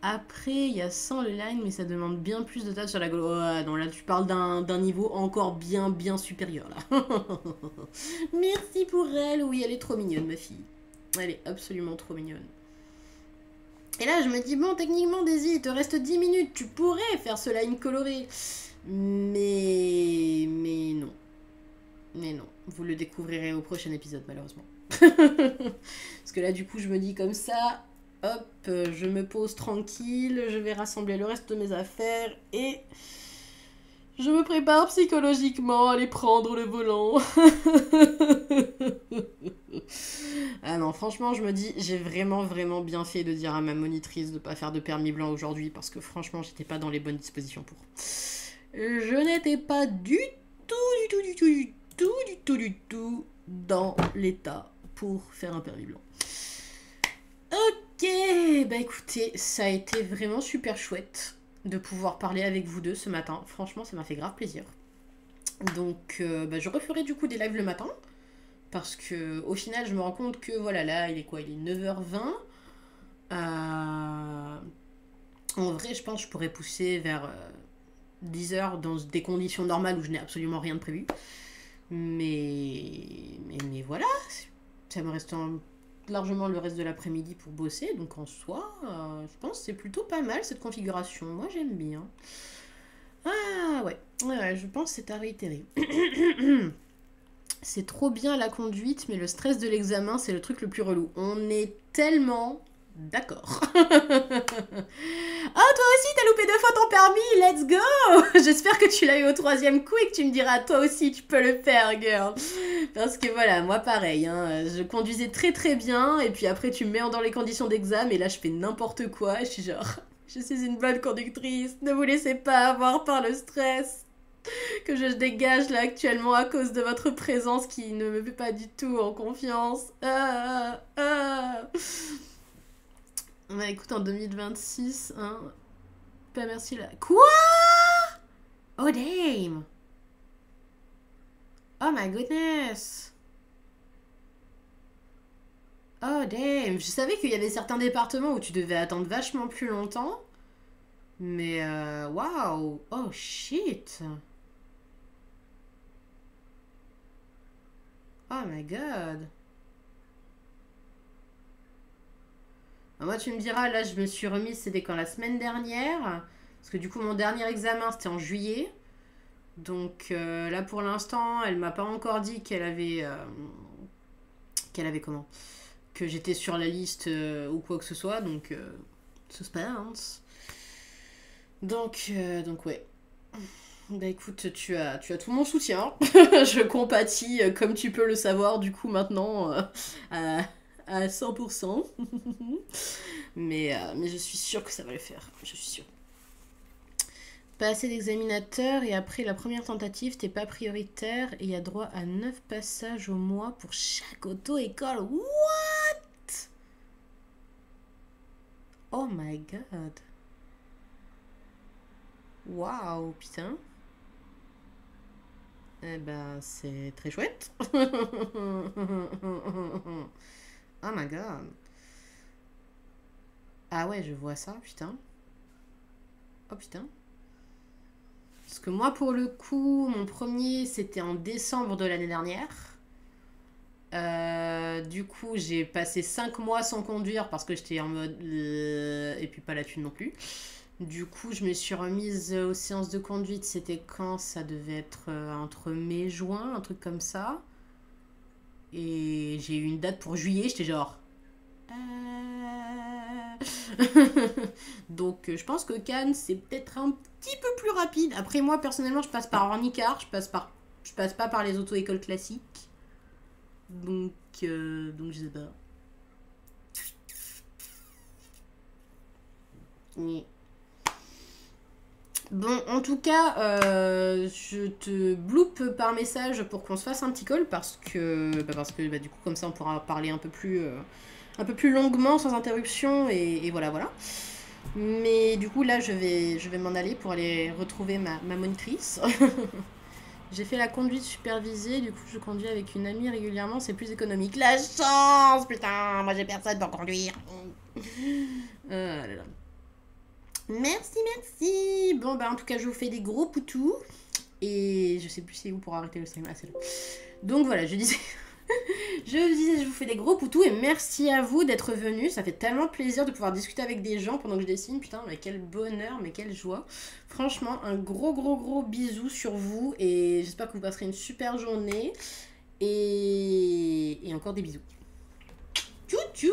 Après, il y a 100 le line, mais ça demande bien plus de tâches sur la gueule. Ouais, non, là tu parles d'un niveau encore bien supérieur là. Merci pour elle. Oui, elle est trop mignonne, ma fille. Elle est absolument trop mignonne. Et là, je me dis, bon, techniquement, Daisy, il te reste 10 minutes. Tu pourrais faire ce line coloré. Mais non. Mais non, vous le découvrirez au prochain épisode, malheureusement. Parce que là, du coup, je me dis comme ça, hop, je me pose tranquille, je vais rassembler le reste de mes affaires et je me prépare psychologiquement à aller prendre le volant. Ah non, franchement, je me dis, j'ai vraiment bien fait de dire à ma monitrice de pas faire de permis blanc aujourd'hui parce que franchement, j'étais pas dans les bonnes dispositions pour. Je n'étais pas du tout dans l'état pour faire un permis blanc. Ok, bah écoutez, ça a été vraiment super chouette de pouvoir parler avec vous deux ce matin. Franchement, ça m'a fait grave plaisir. Donc, bah, je referai du coup des lives le matin. Parce que au final, je me rends compte que voilà, là, il est quoi? Il est 9h20. En vrai, je pense que je pourrais pousser vers 10h dans des conditions normales où je n'ai absolument rien de prévu. Mais voilà, ça me reste largement le reste de l'après-midi pour bosser, donc en soi, je pense que c'est plutôt pas mal cette configuration. Moi, j'aime bien. Ah ouais, je pense que c'est à réitérer. C'est trop bien la conduite, mais le stress de l'examen, c'est le truc le plus relou. On est tellement d'accord. Oh, toi aussi, t'as loupé 2 fois ton permis, let's go. J'espère que tu l'as eu au 3e coup et que tu me diras, toi aussi, tu peux le faire, girl. Parce que voilà, moi pareil, hein, je conduisais très bien, et puis après tu me mets dans les conditions d'examen, et là je fais n'importe quoi, et je suis genre, je suis une bonne conductrice, ne vous laissez pas avoir par le stress que je dégage là actuellement à cause de votre présence qui ne me met pas du tout en confiance. Bah écoute, en 2026, hein, pas merci là. Quoi? Oh damn! Oh my goodness! Oh damn! Je savais qu'il y avait certains départements où tu devais attendre vachement plus longtemps. Mais waouh! Oh shit! Oh my god! Moi, tu me diras, là, je me suis remise, c'était quand la semaine dernière. Parce que du coup, mon dernier examen, c'était en juillet. Donc là, pour l'instant, elle m'a pas encore dit qu'elle avait... qu'elle avait comment? Que j'étais sur la liste ou quoi que ce soit. Donc, suspense. Donc ouais. Bah écoute, tu as tout mon soutien. Je compatis, comme tu peux le savoir, du coup, maintenant, à 100%. mais je suis sûre que ça va le faire. Je suis sûre. Pas assez d'examinateurs et après la première tentative, t'es pas prioritaire et y a droit à 9 passages au mois pour chaque auto-école. What? Oh my god. Waouh, putain. Eh ben, c'est très chouette. Oh my god. Ah ouais, je vois ça, putain. Oh putain. Parce que moi, pour le coup, mon premier, c'était en décembre de l'année dernière. Du coup, j'ai passé 5 mois sans conduire parce que j'étais en mode... et puis pas la thune non plus. Du coup, je me suis remise aux séances de conduite. C'était quand? Ça devait être entre mai et juin, un truc comme ça. Et j'ai eu une date pour juillet. J'étais genre. Donc, je pense que Cannes, c'est peut-être un petit peu plus rapide. Après, moi, personnellement, je passe par Ornicar. Je passe pas par les auto-écoles classiques. Donc je sais pas. Oui. Bon, en tout cas, je te bloupe par message pour qu'on se fasse un petit call parce que du coup, comme ça, on pourra parler un peu plus longuement, sans interruption, et voilà, voilà. Mais du coup, là, je vais m'en aller pour aller retrouver ma monitrice. J'ai fait la conduite supervisée, du coup, je conduis avec une amie régulièrement, c'est plus économique. La chance, putain, moi j'ai personne pour conduire. Là là. Merci, merci. Bon, bah, en tout cas, je vous fais des gros poutous. Et je sais plus c'est où pour arrêter le stream. Ah, c'est là. Donc voilà, je disais. Je vous fais des gros poutous et merci à vous d'être venus. Ça fait tellement plaisir de pouvoir discuter avec des gens pendant que je dessine. Putain, mais quel bonheur, mais quelle joie. Franchement, un gros, gros, gros bisou sur vous. Et j'espère que vous passerez une super journée. Et encore des bisous. Tchou tchou.